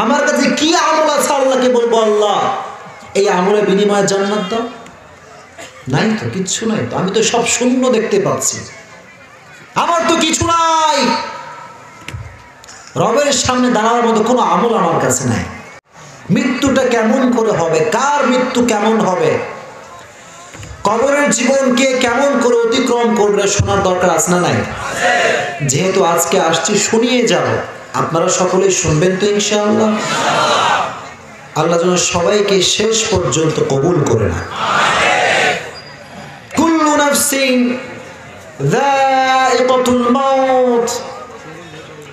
আমার কাছে কি আমল আছে আল্লাহকে বলবো আল্লাহ এই আমলের বিনিময়ে জান্নাত দাও? নাই তো, কিচ্ছু নাই তো। আমি তো সব শূন্য দেখতে পাচ্ছি, আমার তো কিছু নাই। রবের সামনে দাঁড়ানোর মতো কোনো আমল আমার কাছে নাই। মৃত্যুটা কেমন করে হবে, কার মৃত্যু কেমন হবে, কবরের জীবনকে কেমন করে অতিক্রম করবে শোনার দরকার আছে না নাই? যেহেতু আজকে আসছি শুনিয়ে যাব, আপনারা সকলেই শুনবেন তো ইনশাআল্লাহ। আল্লাহ যেন সবাইকে শেষ পর্যন্ত কবুল করে না। কুল্লু নাফসিন যায়িকাতুল মাউত।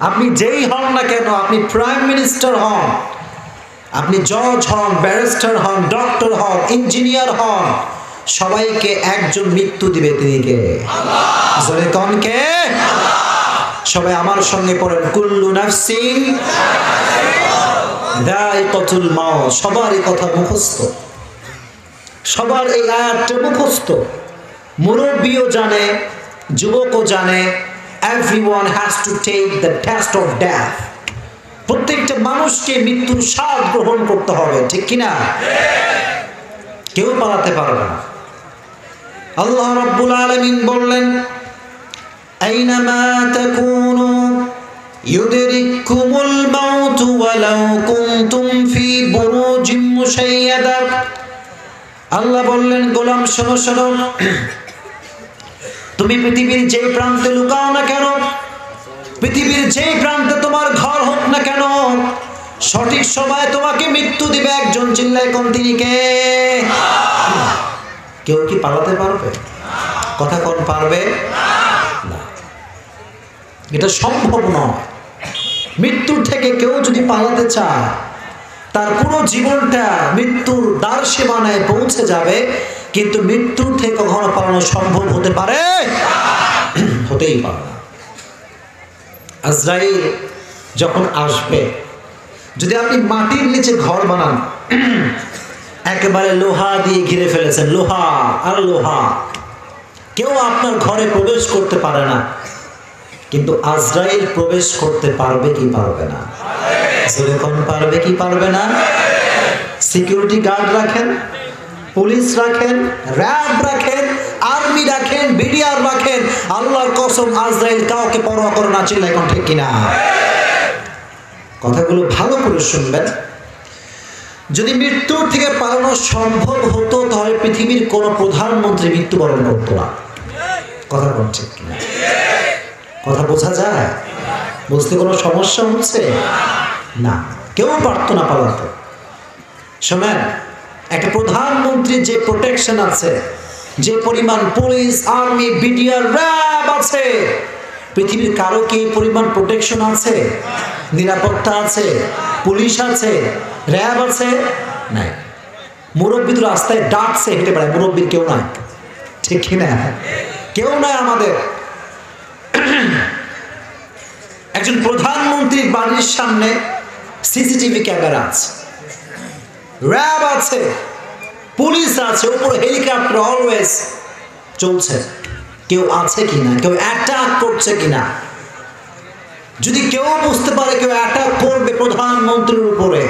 আপনি যেই হন না কেন, আপনি প্রাইম মিনিস্টার হন, আপনি জজ হন, ব্যারিস্টার হন, ডক্টর হন, ইঞ্জিনিয়ার হন, সবাইকে একজন মৃত্যু দিবে। তিনি কে? আল্লাহ। জোরে কোন কে? আল্লাহ। সবাই আমার সঙ্গে পড়েন, কুল্লু নাফসিন যায়িকাতুল মাউত। সবার এই কথা মুখস্থ, সবার এই আয়াতটা মুখস্থ। মুরব্বিও জানে, যুবকও জানে। Everyone has to take the test of death. প্রত্যেকটা মানুষকে মৃত্যুর স্বাদ গ্রহণ করতে হবে, ঠিক কিনা? কেউ পালাতে পারবে না। আল্লাহ রাব্বুল আলামিন বললেন, আইনামা তাকুনু ইউদরিকুমুল মাউত ওয়ালাউ কুনতুম ফি বুরুজিম মুশাইয়াদা। আল্লাহ বললেন, গোলাম শোনো শোনো, তুমি পৃথিবীর যে প্রান্তে লুকাও না কেন, পৃথিবীর যে প্রান্তে তোমার ঘর হোক না কেন, সঠিক সময় তোমাকে মৃত্যু দিবে একজন। চিল্লায় কোন? তিনি কে? কেউ কি পালাতে পারবে? কথা কোন পারবে? না, এটা সম্ভব নয়। মৃত্যুর থেকে কেউ যদি পালাতে চায়, তার পুরো জীবনটা মৃত্যুর দ্বার সীমানায় পৌঁছে যাবে, কিন্তু মৃত্যুর থেকে কখনো পালানো সম্ভব হতে পারে? হতেই পারে না। আজরাইল যখন আসবে, যদি আপনি মাটির নিচে ঘর বানান, একেবারে লোহা দিয়ে ঘিরে ফেলেছেন, লোহা আর লোহা, কেউ আপনার ঘরে প্রবেশ করতে পারে না, কিন্তু আজরাইল প্রবেশ করতে পারবে কি পারবে না? যেরকম পারবে কি পারবে না? সিকিউরিটি গার্ড রাখেন, পুলিশ রাখেন, র্যাব রাখেন, আর্মি রাখেন, বিডিআর রাখেন, আল্লাহর কসম আজরাইল কাউকে পরোয়া করে না। চিল্লা এখন ঠিক কিনা? কথাগুলো ভালো করে শুনবেন। যদি মৃত্যুর থেকে পালানো সম্ভব হতো, তাহলে পৃথিবীর কোন প্রধানমন্ত্রী মৃত্যুবরণ করত না। কথা কোন ঠিক কিনা? কথা বোঝা যায়? বুঝতে কোনো সমস্যা হচ্ছে না? কেউ পারত না পালাতে। শোনেন, একটা প্রধানমন্ত্রীর যে প্রোটেকশন আছে, যে পরিমাণ পুলিশ, আর্মি, বিডিআর, র্যাব আছে, পৃথিবীর কারো কি পরিমাণ প্রোটেকশন আছে? নিরাপত্তা আছে? পুলিশ আছে? র্যাব আছে? নাই। মুরব্বী তো রাস্তায় ডাকছে হেঁটে বেড়ায়, মুরব্বীর কেউ নাই, ঠিক কিনা? কেউ নাই আমাদের। একজন প্রধানমন্ত্রীর বাড়ির সামনে সিসিটিভি ক্যামেরা আছে, র্যাব আছে, পুলিশ আছে, উপরে হেলিকপ্টার অলওয়েজ চলছে। কেউ আছে কিনা, কেউ অ্যাটাক করছে কিনা, যদি কেউ বুঝতে পারে কেউ অ্যাটাক করবে প্রধানমন্ত্রীর উপরে,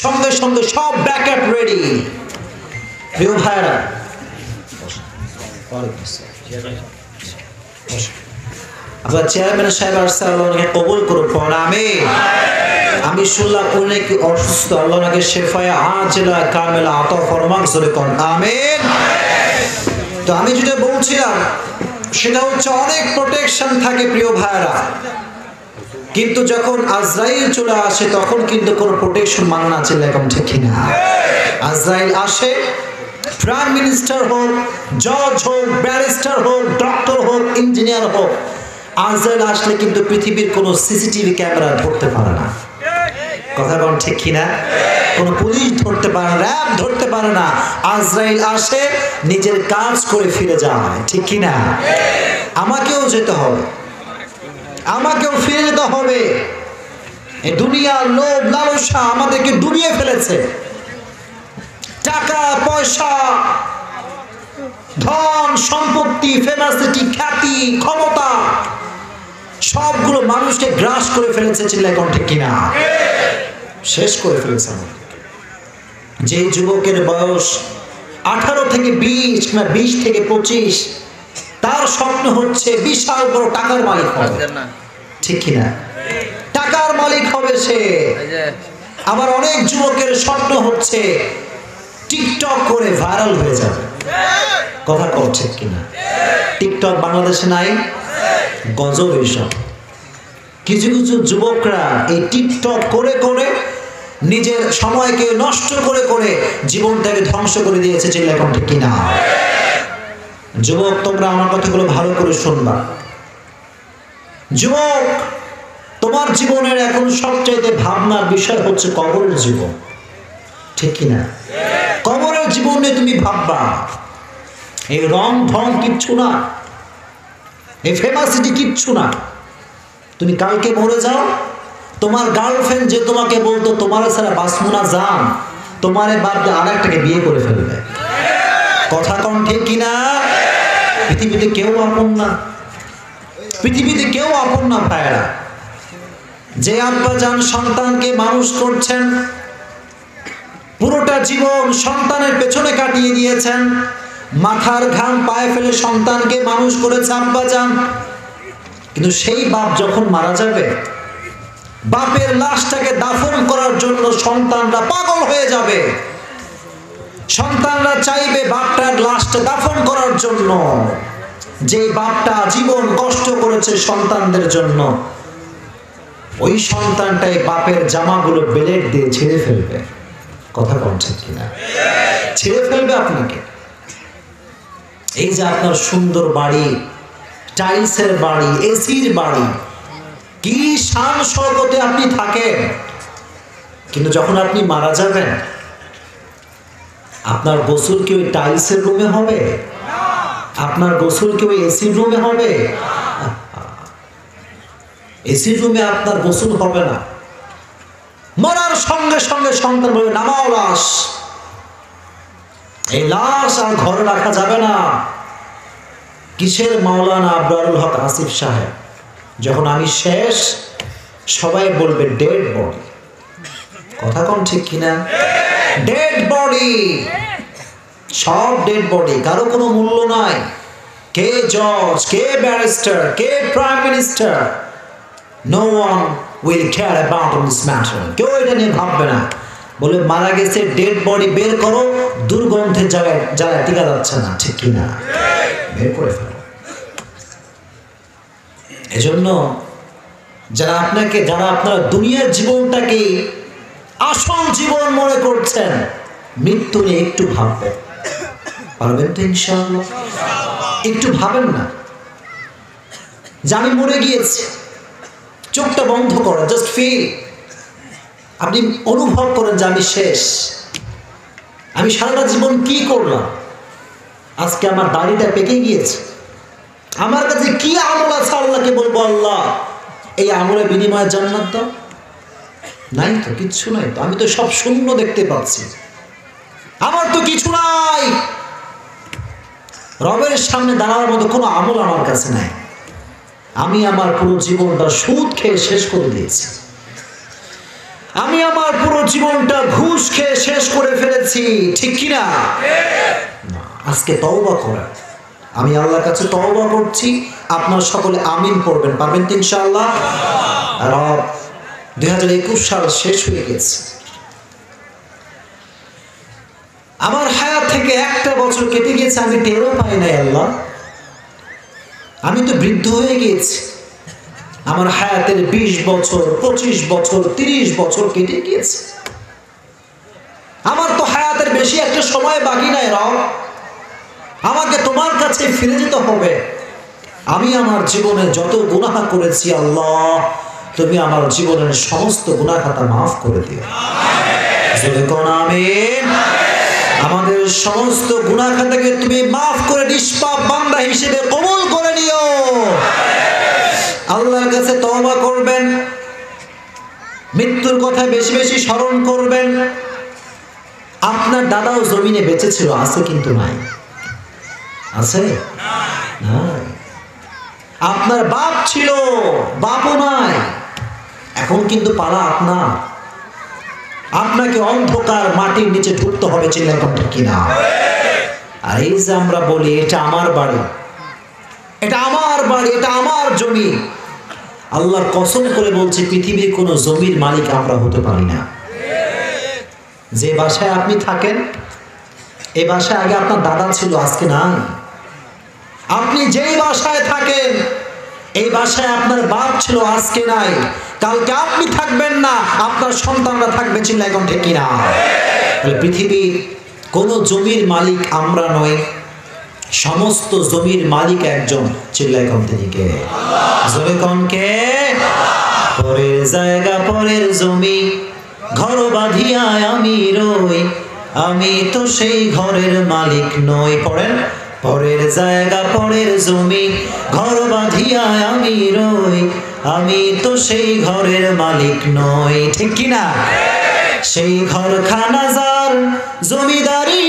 সঙ্গে সঙ্গে সব ব্যাকআপ রেডি। প্রিয় ভাইরা, আপনার চেয়ারম্যান সাহেব আসছে, আল্লাহ ওনাকে কবুল করুন। আমি শুনলাম উনি নাকি অসুস্থ, আল্লাহ ওনাকে শেফায়ে আজিলা কামিলা আতা ফরমান। জোরে কোন আমিন। তো আমি যেটা বলছিলাম সেটা হচ্ছে অনেক প্রোটেকশন থাকে প্রিয় ভাইরা, কিন্তু যখন আজরাইল চলে আসে তখন কিন্তু কোনো প্রোটেকশন মানে না। ছিল এরকম ঠিক কিনা? আজরাইল আসে, প্রাইম মিনিস্টার হোক, জজ হোক, ব্যারিস্টার হোক, ডক্টর হোক, ইঞ্জিনিয়ার হোক, আজরাইল আসলে কিন্তু পৃথিবীর কোনো সিসিটিভি ক্যামেরা ধরতে পারে না। কথা বল ঠিক কিনা? কোনো পুলিশ ধরতে পারে না, র্যাব ধরতে পারে না। আজরাইল আসে, নিজের কাজ করে ফিরে যায়, ঠিক কিনা? আমাকেও যেতে হবে, আমাকেও ফিরে যেতে হবে। এই দুনিয়ার লোভ লালসা আমাদেরকে ডুবিয়ে ফেলেছে। টাকা পয়সা, ধন সম্পত্তি, ফেমাসিটি, খ্যাতি, ক্ষমতা, সবগুলো মানুষকে গ্রাস করে ফেলেছে। চিল্লায় কোন ঠিক কিনা? শেষ করে ফেলেছে আমাদের। যে যুবকের বয়স 18 থেকে 20 না 20 থেকে 25, তার স্বপ্ন হচ্ছে বিশাল বড় টাকার মালিক হবে, ঠিক কিনা? টাকার মালিক হবে সে। আবার অনেক যুবকের স্বপ্ন হচ্ছে টিকটক করে ভাইরাল হয়ে যাবে। কথা কও ঠিক কিনা? টিকটক বাংলাদেশে নাই? গজব এইসব। কিছু কিছু যুবকরা এই টিকটক করে করে নিজের সময়কে নষ্ট করে করে জীবনটাকে ধ্বংস করে দিয়েছে। চিল্লা এখন ঠিক কিনা? যুবক, তোমরা আমার কথাগুলো ভালো করে শুনবা। যুবক, তোমার জীবনের এখন সবচাইতে ভাবনার বিষয় হচ্ছে কবরের জীবন, ঠিক কিনা? কবরের জীবন নিয়ে তুমি ভাববা। এই রং ঢং কিচ্ছু না, এই ফেমাসিটি কিচ্ছু না। তুমি কালকে মরে যাও, তোমার গার্লফ্রেন্ড যে তোমাকে বলতো তোমার ছাড়া বাঁচবো না জান, তোমারে বাদ দিয়ে আরেকটাকে বিয়ে করে ফেলবে। কথা কম ঠিক কিনা? পৃথিবীতে কেউ আপন না, পৃথিবীতে কেউ আপন না ভাইরা। যে আব্বা জান সন্তানকে মানুষ করছেন, পুরোটা জীবন সন্তানের পেছনে কাটিয়ে দিয়েছেন, মাথার ঘাম পায়ে ফেলে সন্তানকে মানুষ করেছে আব্বা জান। কিন্তু সেই বাপ যখন মারা যাবে, বাপের লাশটাকে দাফন করার জন্য সন্তানরা পাগল হয়ে যাবে। সন্তানরা চাইবে বাপটার লাশটা দাফন করার জন্য। যে বাপটা জীবন কষ্ট করেছে সন্তানদের জন্য, ওই সন্তানটাই বাপের জামাগুলো বেলেট দিয়ে ছিঁড়ে ফেলবে। কথা বলছেন কিনা? ছিঁড়ে ফেলবে আপনাকে। এই যে আপনার সুন্দর বাড়ি, টাইলসের বাড়ি, এসির বাড়ি, কি শান শওকতে আপনি থাকেন, কিন্তু যখন আপনি মারা যাবেন, আপনার গোসল কি ওই টাইলসের রুমে হবে? আপনার গোসল কি ওই এসির রুমে হবে? এসির রুমে আপনার গোসল হবে না। মরার সঙ্গে সঙ্গে সন্তান বলবে নামাও লাশ। এই লাশ আর ঘরে রাখা যাবে না। কিসের মাওলানা আবরারুল হক আসিফ সাহেব, যখন আমি শেষ, সবাই বলবে ডেড বডি। কথা কোন ঠিক কিনা? ডেড বডি, সব ডেড বডি, কারো কোনো মূল্য নাই। কে জজ, কে ব্যারিস্টার, কে prime minister, no one will care about this matter. কেউ এটা নিয়ে ভাববে না। বলে মারা গেছে, ডেড বডি বের করো, দুর্গন্ধের জায়গায় যারা টিকা যাচ্ছে না, ঠিক কিনা? বের করে ফেলো। এজন্য যারা আপনারা দুনিয়ার জীবনটাকে আসল জীবন মনে করছেন, মৃত্যু নিয়ে একটু ভাববেন। পারবেন তো ইনশাআল্লাহ? একটু ভাবেন না যে আমি মরে গিয়েছি। চোখটা বন্ধ করেন, জাস্ট ফিল। আপনি অনুভব করেন যে আমি শেষ। আমি সারাটা জীবন কি করলাম? আজকে আমার দাড়িটা পেকে গিয়েছে। আমার কাছে কি আমল আছে আল্লাহকে বলবো আল্লাহ এই আমলের বিনিময়ে জান্নাত দাও? নাই তো, কিচ্ছু নাই তো। আমি তো সব শূন্য দেখতে পাচ্ছি, আমার তো কিছু নাই। রবের সামনে দাঁড়ানোর মতো কোনো আমল আমার কাছে নাই। আমি আমার পুরো জীবনটা সুদ খেয়ে শেষ করে দিয়েছি। আমি আমার পুরো জীবনটা ঘুষ খেয়ে শেষ করে ফেলেছি, ঠিক কিনা? আজকে তওবা করেন। আমি আল্লাহর কাছে তওবা করছি। আপনারা সকলে আমিন পড়বেন। পারবেন তো ইনশাআল্লাহ? আর 2021 সাল শেষ হয়ে গেছে। আমার হায়াত থেকে একটা বছর কেটে গিয়েছে, আমি টেরও পাই নাই। আল্লাহ, আমি তো বৃদ্ধ হয়ে গিয়েছি। আমার হায়াতের 20 বছর, 25 বছর, 30 বছর কেটে গিয়েছে। আমার তো হায়াতের বেশি একটা সময় বাকি নাই। রব, আমাকে তোমার কাছে ফিরে যেতে হবে। আমি আমার জীবনে যত গুনাহ করেছি, আল্লাহ তুমি আমার জীবনের সমস্ত গুনাহ খাতা মাফ করে দিও। আমিন। আমাদের সমস্ত গুনাহ খাতাকে তুমি মাফ করে নিষ্পাপ বান্দা হিসেবে কবুল করে নিও। আল্লাহর কাছে তওবা করবেন, মৃত্যুর কথা বেশি বেশি স্মরণ করবেন। আপনার দাদাও জমিনে বেঁচে ছিল, আছে কিন্তু নাই? আছে? নাই। আপনার বাপ ছিল, বাপও নাই। এখন কিন্তু পালা আপনার। আপনাকে অন্ধকার মাটির নিচে ঢুকতে হবে, চিল্লায় ঠিক কিনা? আর এই যে আমরা বলি এটা আমার বাড়ি, এটা আমার বাড়ি, এটা আমার জমি, আল্লাহর কসম করে বলছি পৃথিবীর কোনো জমির মালিক আমরা হতে পারি না। যে বাসায় আপনি থাকেন এই বাসায় আগে আপনার দাদা ছিল, আজকে না। আপনি যেই বাসায় থাকেন এই বাসায় আপনার বাপ ছিল, আজকে নাই। কালকে আপনি থাকবেন না, আপনার সন্তানরা থাকবে, চিল্লায় এখন ঠিক কিনা? পৃথিবীর কোন জমির মালিক আমরা নই, সমস্ত জমির মালিক একজন, চিল্লায় এখন তিনি কে? জোরে কোন কে? পরের জায়গা পরের জমি ঘর বাঁধিয়া আমি রই, আমি তো সেই ঘরের মালিক নই। পড়েন, পরের জায়গা পরের জমি ঘর বাঁধিয়া আমি রই, আমি তো সেই ঘরের মালিক নই, ঠিক কিনা? সেই ঘরখানা যার জমিদারি,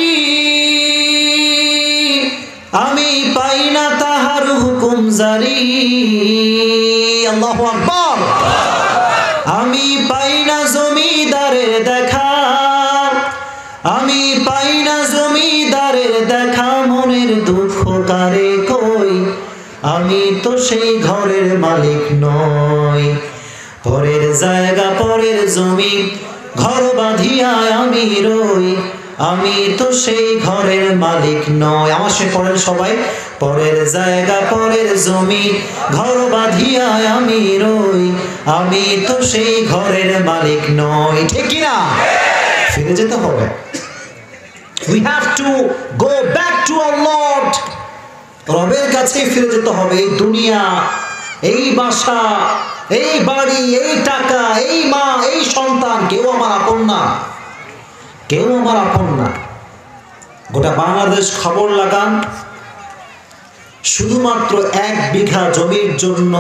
আমি পাই না তাহার হুকুম জারি। আল্লাহু আকবার। আমি পাই না জমিদারের দেখা, আমি পাই না জমিদারের দেখা, মনের দুঃখ কারে কই, আমি তো সেই ঘরের মালিক নই। পরের জায়গা পরের জমি ঘর বাঁধিয়া আমি রই, আমি তো সেই ঘরের মালিক নই। আমার সে পড়েন সবাই, পরের জায়গা পরের জমি ঘর বাঁধিয়া আমি রই, আমি তো সেই ঘরের মালিক নই, ঠিক কিনা? ফিরে যেতে হবে। We have to go back to our Lord. রবের কাছে ফিরে যেতে হবে। এই দুনিয়া, এই বাসা, এই বাড়ি, এই টাকা, এই মা, এই সন্তান, কেউ আমার আপন না, কেউ আমার আপন না। গোটা বাংলাদেশ খবর লাগান, শুধুমাত্র 1 বিঘা জমির জন্য,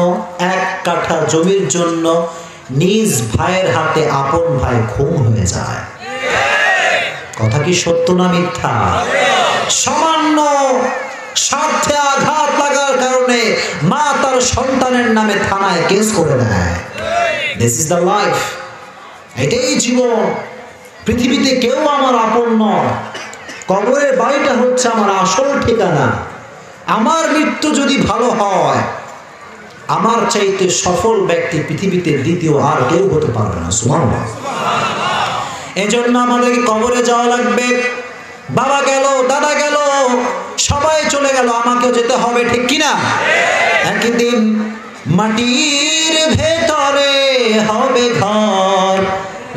1 কাঠা জমির জন্য নিজ ভাইয়ের হাতে আপন ভাই খুন হয়ে যায়। কথা কি সত্য না মিথ্যা? সামান্য স্বার্থে আঘাত লাগার কারণে মা তার সন্তানের নামে থানায় কেস করে দেয়। দিস ইজ দ্য লাইফ, এটাই জীবন। পৃথিবীতে কেউ আমার আপন নয়, কবরের বাড়িটা হচ্ছে আমার আসল ঠিকানা। আমার মৃত্যু যদি ভালো হয়, আমার চাইতে সফল ব্যক্তি পৃথিবীতে দ্বিতীয় আর কেউ হতে পারবে না। সুবহানাল্লাহ। এজন্য আমাদেরকে কবরে যাওয়া লাগবে। বাবা গেল, দাদা গেল, সবাই চলে গেল, আমাকেও যেতে হবে, ঠিক কিনা? একদিন মাটির ভেতরে হবে ঘর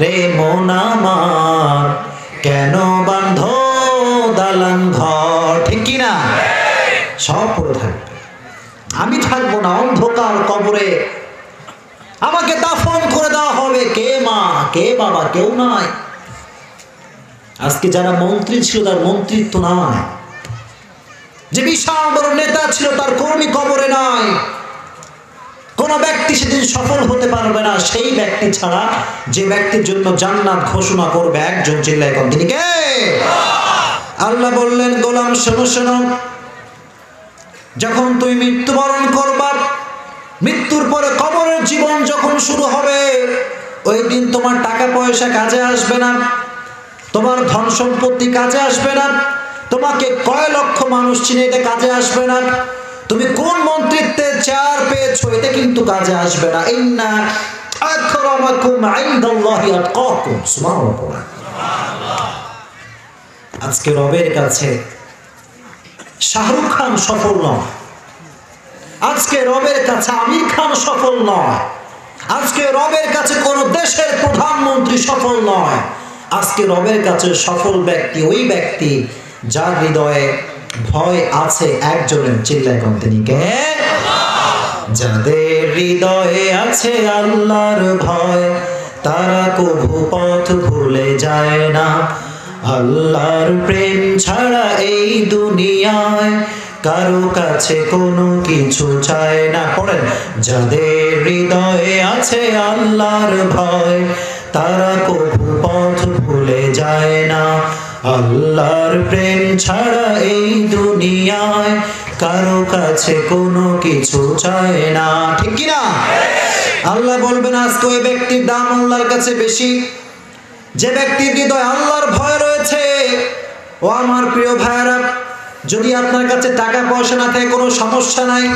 রে মন আমার, কেন বাঁধো দালান ঘর, ঠিক কিনা? সব পড়ে থাকবে, আমি থাকবো না। অন্ধকার কবরে আমাকে দাফন করে দেওয়া হবে। কে মা, কে বাবা, কেউ নাই। আজকে যারা মন্ত্রী ছিল তার মন্ত্রিত্ব নাই, যে বিশাল বড় নেতা ছিল তার কর্মী কবরে নাই। কোন ব্যক্তি সেদিন সফল হতে পারবে না সেই ব্যক্তি ছাড়া, যে ব্যক্তির জন্য জান্নাত ঘোষণা করবে একজন, চিল্লায় কোন তিনি কে? আল্লাহ বললেন, গোলাম শোনো শোনো, যখন তুমি মৃত্যুবরণ করবা, মৃত্যুর পরে কবরের জীবন যখন শুরু হবে, ওই দিন তোমার টাকা পয়সা কাজে আসবে না, তোমার ধন সম্পত্তি কাজে আসবে না, তোমাকে কয় লক্ষ মানুষ চিনে এটা কাজে আসবে না, তুমি কোন মন্ত্রিত্বের চেয়ার পেয়েছো এটা কিন্তু কাজে আসবে না। ইন্না আকরামাকুম ইনদাল্লাহি আতকাকুম। সুবহানাল্লাহ। আজকে রবের কাছে শাহরুখ খান সফল নয়, আজকে রবের কাছে আমির খান সফল নয়, আজকে রবের কাছে কোন দেশের প্রধানমন্ত্রী সফল নয়। আজকে রবের কাছে সফল ব্যক্তি ওই ব্যক্তি যার হৃদয়ে ভয় আছে একজনের, চিল্লায় কোন তিনি কে? যাদের হৃদয়ে আছে আল্লাহর ভয়, তারা কভু পথ ভুলে যায় না। আল্লাহর প্রেম ছাড়া এই দুনিয়ায় কারো কাছে কোনো কিছু চায় না। পড়েন, যাদের হৃদয়ে আছে আল্লাহর ভয়, তারা কভু পথ ভুলে যায় না। আল্লাহর প্রেম ছাড়া এই দুনিয়ায় কারো কাছে কোনো কিছু চায় না, ঠিক কিনা? আল্লাহ বলবেন আজকে ওই ব্যক্তির দাম আল্লাহর কাছে বেশি যে ব্যক্তির হৃদয়ে আল্লাহর ভয় রয়েছে, ও আমার প্রিয় ভাইরা, যদি আপনার কাছে টাকা পয়সা না থাকে কোনো সমস্যা নাই,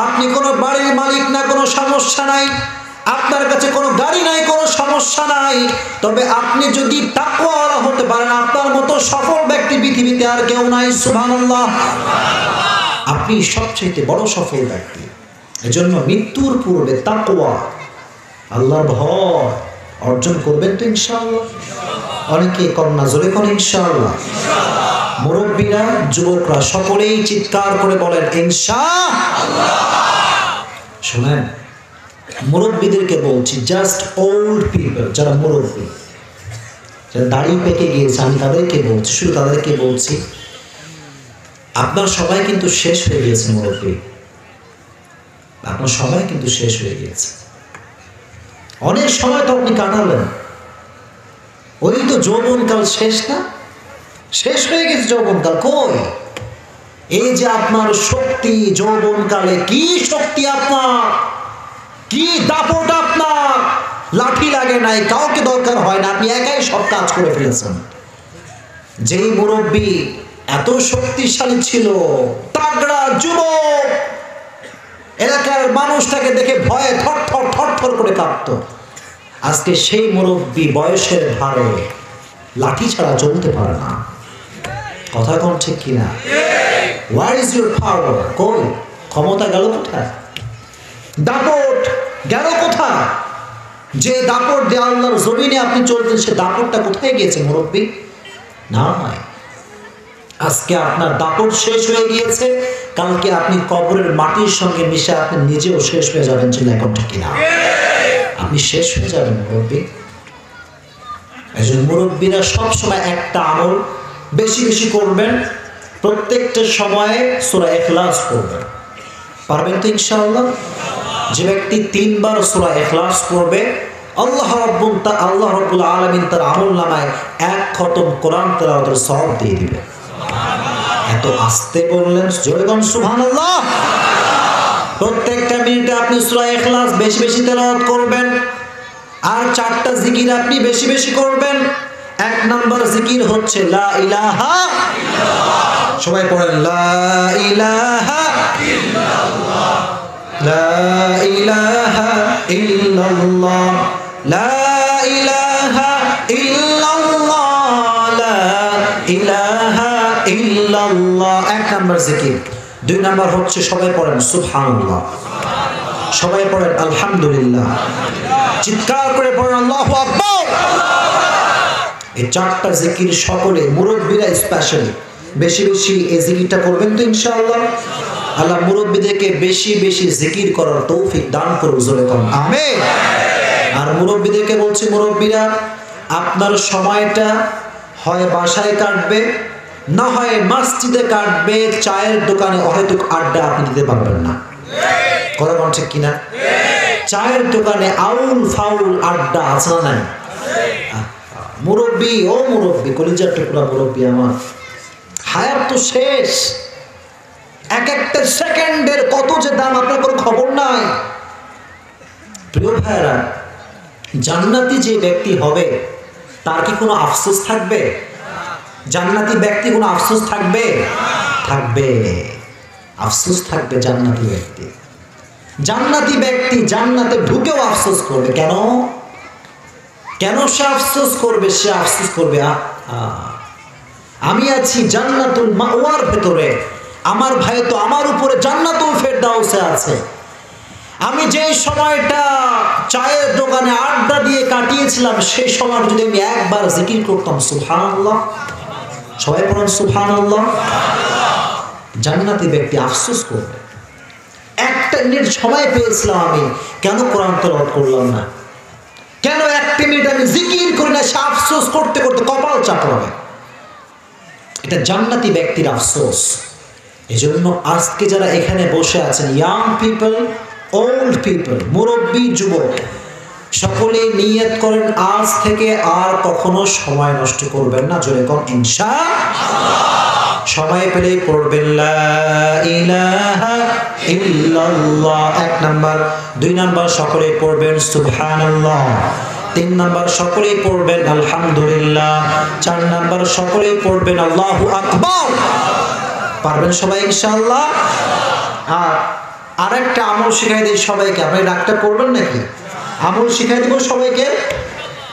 আপনি কোনো বাড়ির মালিক না কোনো সমস্যা নাই, আপনার কাছে কোনো গাড়ি নাই কোনো সমস্যা নাই, তবে আপনি যদি তাকওয়াওয়ালা হতে পারেন, আপনার মতো সফল ব্যক্তি পৃথিবীতে আর কেউ নাই। সুবহানাল্লাহ। আপনি সবচেয়ে বড় সফল ব্যক্তি। এজন্য মৃত্যুর পূর্বে তাকওয়া, আল্লাহর ভয় অর্জন করবেন তো ইনশাআল্লাহ। অনেকে কন্যা জোরে কোন ইনশাআল্লাহ। মুরব্বীরা, যুবকরা সকলেই চিৎকার করে বলেন ইনশাআল্লাহ। শুনেন, মুরব্বীদেরকে বলছি, জাস্ট ওল্ড পিপল, যারা মুরব্বী, যারা দাড়ি পেকে গিয়েছে, আমি তাদেরকে বলছি, শুধু তাদেরকে বলছি, আপনার সবাই কিন্তু শেষ হয়ে গিয়েছে। মুরব্বী, আপনার সবাই কিন্তু শেষ হয়ে গিয়েছে। অনেক সময় তো আপনি কাটালেন, ওই তো যৌবনকাল শেষ না, শেষ হয়ে গেছে যৌবনকাল। কই এই যে আপনার শক্তি, যৌবনকালে কি শক্তি আপনার, কি দাপট আপনার, লাঠি লাগে নাই, কাউকে দরকার হয় না, আপনি একাই সব কাজ করে ফেলেছেন। যেই মুরব্বী এত শক্তিশালী ছিল, তাগড়া যুবক, এলাকার মানুষটাকে দেখে ভয়ে থরথর থরথর করে কাঁপত, আজকে সেই মুরব্বী বয়সের ভারে লাঠি ছাড়া চলতে পারে না। কথা কোন ঠিক কিনা? হোয়ার ইজ ইউর পাওয়ার? কই ক্ষমতা গেল কোথায়? দাপট গেল কোথায়? যে দাপট দিয়ে আল্লাহর জমিনে আপনি চলতেন, সে দাপটটা কোথায় গিয়েছে মুরব্বী? না, আজকে আপনার দাপট শেষ হয়ে গিয়েছে, কালকে আপনি কবরের মাটির সঙ্গে মিশে আপনি নিজেও শেষ হয়ে যাবেন। ছিল এখন ঠিক কিনা? আপনি শেষ হয়ে যাবেন মুরব্বী। একজন মুরব্বীরা সবসময় একটা আমল বেশি বেশি করবেন, প্রত্যেকটা সময়ে সূরা ইখলাস পড়বেন। পারবেন তো ইনশাআল্লাহ? যে ব্যক্তি 3 বার সূরা ইখলাস পড়বে, আল্লাহ রাব্বুল আলামিন তার আমলনামায় 1 খতম কোরআন তেলাওয়াতের সওয়াব দিয়ে দিবেন। এত আস্তে বললেন, জোরে বলুন সুবহানাল্লাহ। প্রত্যেকটা মিনিটে আপনি সূরা ইখলাস বেশি বেশি তেলাওয়াত করবেন, আর 4টা জিকির আপনি বেশি বেশি করবেন। 1 নম্বর জিকির হচ্ছে লা ইলাহা ইল্লাল্লাহ। সবাই পড়েন লা ইলাহা ইল্লাল্লাহ, লা ইলাহা ইল্লাল্লাহ, লা ইলাহা ইল্লাল্লাহ, লা ইলাহা ইল্লাল্লাহ। 1 নম্বর জিকির। 2 নম্বর হচ্ছে সবাই পড়েন সুবহানাল্লাহ, সবাই পড়েন আলহামদুলিল্লাহ, চিৎকার করে পড়েন আল্লাহু আকবার। এই 4টা জিকির সকলে মুরব্বীরা স্পেশালি বেশি বেশি এই জিকিরটা করবেন তো ইনশাআল্লাহ। আল্লাহ মুরব্বীদেরকে বেশি বেশি জিকির করার তৌফিক দান করুন, জোরে বলুন আমিন। আর মুরব্বীদেরকে বলছি, মুরব্বীরা আপনার সময়টা হয় বাসায় কাটবে, না হয় মসজিদে কাটবে, চায়ের দোকানে হয়তো আড্ডা আপনি দিতে পারবেন না। কথা বলুন ঠিক কিনা? চায়ের দোকানে আউল ফাউল আড্ডা আছে না নাই? মুরব্বী, ও মুরব্বী, কলিজার টুকরা মুরব্বী আমার, হায়াত তো শেষ। এক একটা সেকেন্ডের কত যে দাম আপনার কোনো খবর নাই। প্রিয় ভাইরা, জান্নাতি যে ব্যক্তি হবে তার কি কোনো আফসোস থাকবে? জান্নাতি ব্যক্তি কোনো আফসোস থাকবে? থাকবে, আফসোস থাকবে জান্নাতি ব্যক্তি। জান্নাতি ব্যক্তি জান্নাতে ঢুকেও আফসোস করবে। কেন? কেন সে আফসোস করবে? সে আফসোস করবে, আমি আছি জান্নাতুল মাওয়ার ভেতরে, আমার ভাই তো আমার উপরে জান্নাতুল ফেরদাউসে আছে। আমি যে সময়টা চায়ের দোকানে আড্ডা দিয়ে কাটিয়েছিলাম, সেই সময় যদি আমি একবার জিকির করতাম সুবহানাল্লাহ, সবাই পড়ুন সুবহানাল্লাহ, জান্নাতি ব্যক্তি আফসোস করবে, একটা মিনিট সময় পেয়েছিলাম আমি, কেন কোরআন তেলাওয়াত করলাম না, কেন 1 মিনিট আমি জিকির করি না, সে আফসোস করতে করতে কপাল চাপড়াবে। এটা জান্নাতি ব্যক্তির আফসোস। এজন্য আজকে যারা এখানে বসে আছেন, ইয়াং পিপল, ওল্ড পিপল, মুরব্বী, যুবক, সকলে নিয়ত করেন আজ থেকে আর কখনো সময় নষ্ট করবেন না। জোরে কোন ইনশাআল্লাহ। সময় পেলেই পড়বেন লা ইলাহা ইল্লাল্লাহ 1 নাম্বার। 2 নাম্বার সকলে পড়বেন সুবহানাল্লাহ, 3 নাম্বার সকলেই পড়বেন আলহামদুলিল্লাহ। 4 নাম্বার সকলেই পড়বেন আল্লাহু আকবার। পারবেন সবাই ইনশাআল্লাহ? আর আরেকটা আমল শিখাই দিই সবাইকে। আপনি ডাক্তার করবেন নাকি? আমল শিখাই দেব সবাইকে।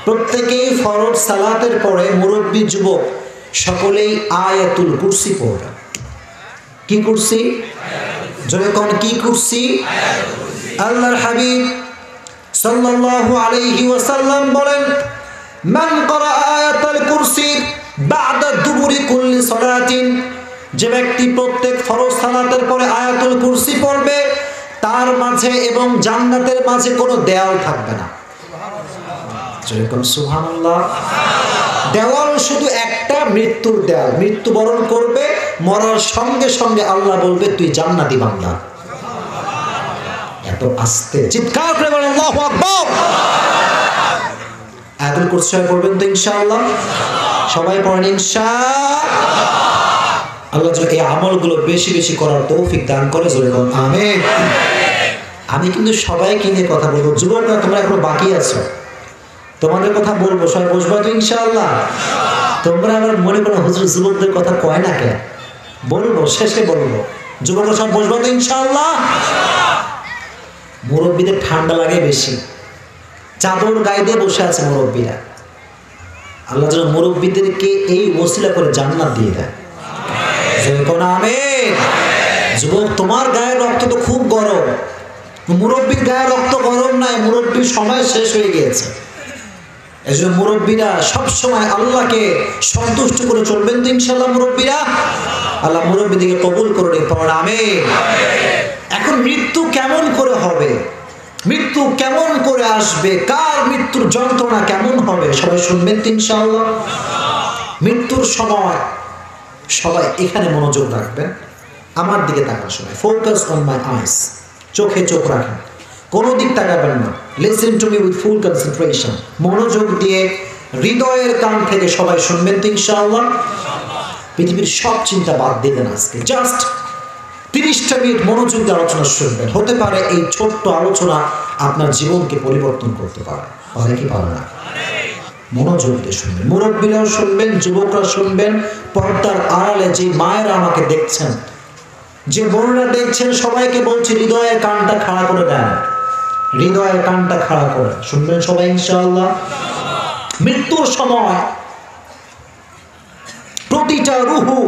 প্রত্যেকেই ফরজ সালাতের পরে মুরব্বী যুবক সকলেই আয়াতুল কুরসি পড়বেন। কি কুরসি? জোরে কোন কি কুরসি? আল্লাহর হাবিব সাল্লাল্লাহু আলাইহি ওয়াসাল্লাম বলেন, মান ক্বারা আয়াতুল কুরসি বা'দা দুবুরি কুল্লি সালাতিন, যে ব্যক্তি প্রত্যেক ফরজ সালাতের পরে আয়াতুল কুরসি পড়বে তার মাঝে এবং জান্নাতের মাঝে কোনো দেওয়াল থাকবে না। যেরকম সুবহানাল্লাহ। দেওয়াল শুধু একটা, মৃত্যুর দেওয়াল। মৃত্যুবরণ করবে, মরার সঙ্গে সঙ্গে আল্লাহ বলবে তুই জান্নাতি বান্দা। এত আস্তে চিৎকার করে বলেন আল্লাহু আকবার। আয়াতুল কুরসি পড়বেন তো ইনশাআল্লাহ? সবাই পড়েন ইনশাআল্লাহ। আল্লাহ যেন এই আমলগুলো বেশি বেশি করার তৌফিক দান করে। জোরে বলুন আমিন। আমি কিন্তু সবাইকে নিয়ে কথা বলবো। যুবকরা তোমরা এখনো বাকি আছো, তোমাদের কথা বলবো। সবাই বসবো তো ইনশাআল্লাহ? তোমরা আবার মনে করো হুজুর যুবকদের কথা কয় না কেন? বলবো, শেষে বলবো। যুবকরা সব বসবো তো ইনশাআল্লাহ? মুরব্বীদের ঠান্ডা লাগে বেশি, চাদর গায়ে দিয়ে বসে আছে মুরব্বীরা। আল্লাহ যেন মুরব্বীদেরকে এই ওসিলা করে জান্নাত দিয়ে দেয়। যুবক তোমার গায়ের রক্ত তো খুব গরম, মুরব্বীর গায়ের রক্ত গরম নাই, মুরব্বীর সময় শেষ হয়ে গিয়েছে। এই জন্য মুরব্বীরা সবসময় আল্লাহকে সন্তুষ্ট করে চলবেন তো ইনশাআল্লাহ মুরব্বীরা? আল্লাহ মুরব্বীদেরকে কবুল করে নিন, পড়েন আমিন। এখন মৃত্যু কেমন করে হবে, মৃত্যু কেমন করে আসবে, কার মৃত্যুর যন্ত্রণা কেমন হবে সবাই শুনবেন তো ইনশাআল্লাহ? মৃত্যুর সময় সবাই এখানে মনোযোগ রাখবেন, আমার দিকে তাকান সবাই। ফোকাস অন মাই আইস, চোখে চোখ রাখেন, কোনো দিক তাকাবেন না। Listen to me with full concentration. মনোযোগ দিয়ে হৃদয়ের কান থেকে সবাই শুনবেন তো ইনশাআল্লাহ? পৃথিবীর সব চিন্তা বাদ দিবেন আজকে, জাস্ট 30টা মিনিট মনোযোগ দিয়ে আলোচনা শুনবেন। হতে পারে এই ছোট্ট আলোচনা আপনার জীবনকে পরিবর্তন করতে পারে, পারে কি পারে না? মনোযোগ দিয়ে শুনবেন, মুরব্বীরাও শুনবেন, যুবকরা শুনবেন। পর্দার আড়ালে যে মায়েরা আমাকে দেখছেন, যে বোনরা দেখছেন, সবাইকে বলছি হৃদয়ের কানটা খাড়া করে দেন, হৃদয়ের কানটা খাড়া করে শুনবেন সবাই ইনশাআল্লাহ। মৃত্যুর সময় প্রতিটা রুহু,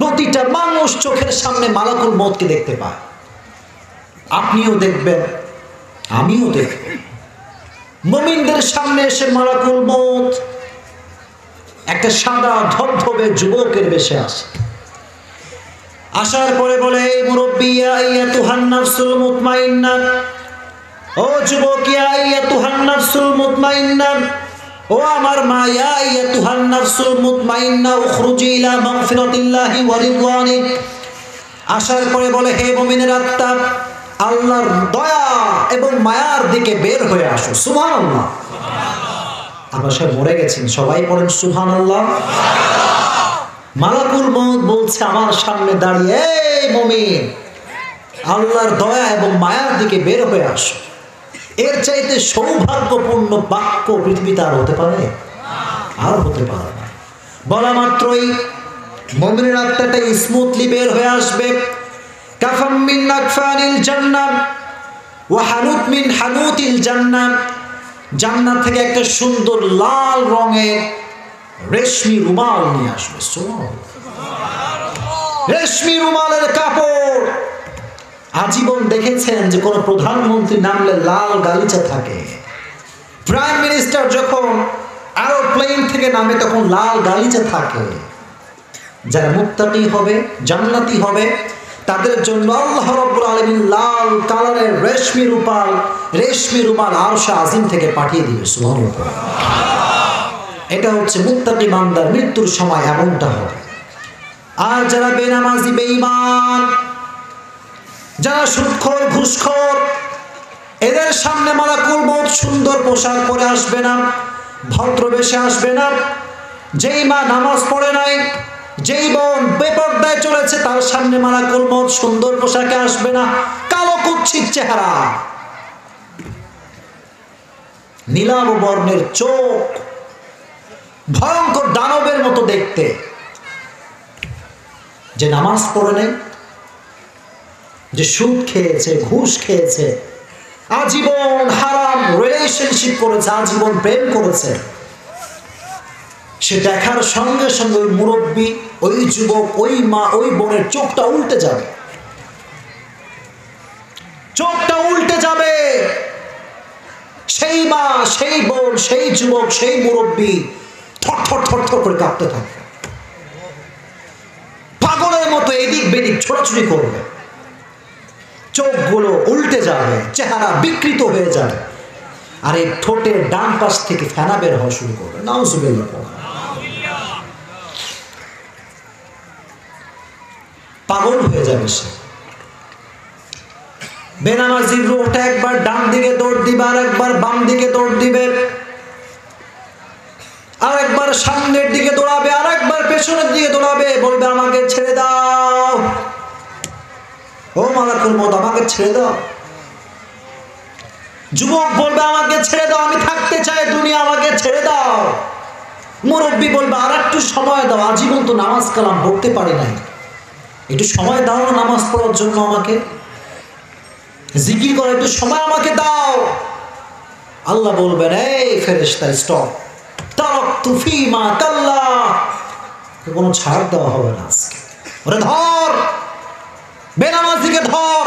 প্রতিটা মানুষ চোখের সামনে মালাকুল মউতকে দেখতে পায়। আপনিও দেখবেন, আমিও দেখব। মুমিনদের সামনে এসে মালাকুল মউত একটা সাদা ধবধবে যুবকের বেশে আসে। আসার পরে বলে, এই মুরব্বী, ইয়া আইয়াতুহান নাফসুল মুতমাইন্না, ও যুবক, ইয়া আইয়াতুহান নাফসুল মুতমাইন্না, ও আমার মা, ইয়া আইয়াতুহান নাফসুল মুতমাইন্না উখরুজি ইলা মাগফিরাতিল্লাহি ওয়া রিদওয়ানি। আসার পরে বলে, হে মুমিনের আত্মা, আল্লাহর দয়া এবং মায়ার দিকে বের হয়ে আসো। সুবহানাল্লাহ। আমরা সব মরে গেছেন, সবাই পড়েন সুবহানাল্লাহ। মালাকুল মউত বলছে আমার সামনে দাঁড়িয়ে, এই মুমিন, আল্লাহর দয়া এবং মায়ার দিকে বের হয়ে আসো। এর চাইতে সৌভাগ্যপূর্ণ বাক্য পৃথিবীতে আর হতে পারে? আর হতে পারে না। বলা মাত্রই মুমিনের আত্মাটা স্মুথলি বের হয়ে আসবে। কাফাম মিন আকফানিল জান্নাহ ওয়া হানুত মিন হানুতিল জান্নাহ, জান্নাত থেকে একটা সুন্দর লাল রঙের রেশমি রুমাল নিয়ে আসবে। রেশমি রুমালের কাপড়। আজীবন দেখেছেন যে কোন প্রধানমন্ত্রী নামলে লাল গালিচা থাকে, প্রাইম মিনিস্টার যখন এরোপ্লেন থেকে নামে তখন লাল গালিচা থাকে। যারা মুত্তাকি হবে, জান্নাতি হবে, তাদের জন্য আল্লাহ রাব্বুল আলামিন লাল কালারের রেশমি রুমাল আরশে আজিম থেকে পাঠিয়ে দিবে। সুবহানাল্লাহ। এটা হচ্ছে মুত্তাকি বান্দার মৃত্যুর সময় এমনটা হবে। আর যারা বেনামাজি, বেঈমান, যারা সুদখোর, ঘুষখোর, এদের সামনে মালাকুল মউত সুন্দর পোশাক পরে আসবে না, ভদ্রবেশে আসবে না। যেই মা নামাজ পড়ে নাই, যেই বোন বেপরদায় চলেছে, তার সামনে মালাকুল মউত সুন্দর পোশাকে আসবে না, কালো কুৎসিত চেহারা। নীলাভ বর্ণের চোখ, ভয়ঙ্কর দানবের মতো দেখতে, যে নামাজ পড়ে নেই, যে সুদ খেয়েছে, ঘুষ খেয়েছে, আজীবন হারাম রিলেশনশিপ করেছে, আজীবন প্রেম করেছে, সে দেখার সঙ্গে সঙ্গে ওই মুরব্বী, ওই যুবক, ওই মা, ওই বোনের চোখটা উল্টে যাবে, চোখটা উল্টে যাবে। সেই মা, সেই বোন, সেই যুবক, সেই মুরব্বী থর থর থর থর করে কাঁপতে থাকবে, পাগলের মতো এদিক বেদিক ছোটাছুটি করবে, চোখগুলো উল্টে যাবে, চেহারা বিকৃত হয়ে যাবে, আর এই ঠোঁটের ডান পাশ থেকে ফেনা বের হওয়া শুরু করবে। নাউজুবিল্লাহ। পাগল হয়ে যাবে সে। বেনামাজির রূহটা একবার ডান দিকে দৌড় দিবে, আর একবার বাম দিকে দৌড় দিবে, আর একবার সামনের দিকে দৌড়াবে, আর একবার পেছনের দিকে দৌড়াবে, বলবে আমাকে ছেড়ে দাও, ও মালাকুল মউত আমাকে ছেড়ে দাও। যুবক বলবে আমাকে ছেড়ে দাও, আমি থাকতে চাই দুনিয়া, আমাকে ছেড়ে দাও। মুরব্বী বলবে আর একটু সময় দাও, আজীবন তো নামাজ কালাম পড়তে পারি নাই, একটু সময় দাও না নামাজ পড়ার জন্য, আমাকে জিকির করার একটু সময় আমাকে দাও। আল্লাহ বলবেন এই ফেরেশতা স্টপ, তারাকতু ফীমা কাল্লা, কোনো ছাড় দেওয়া হবে না আজকে। ওরে ধর, বেনামাজিকে ধর,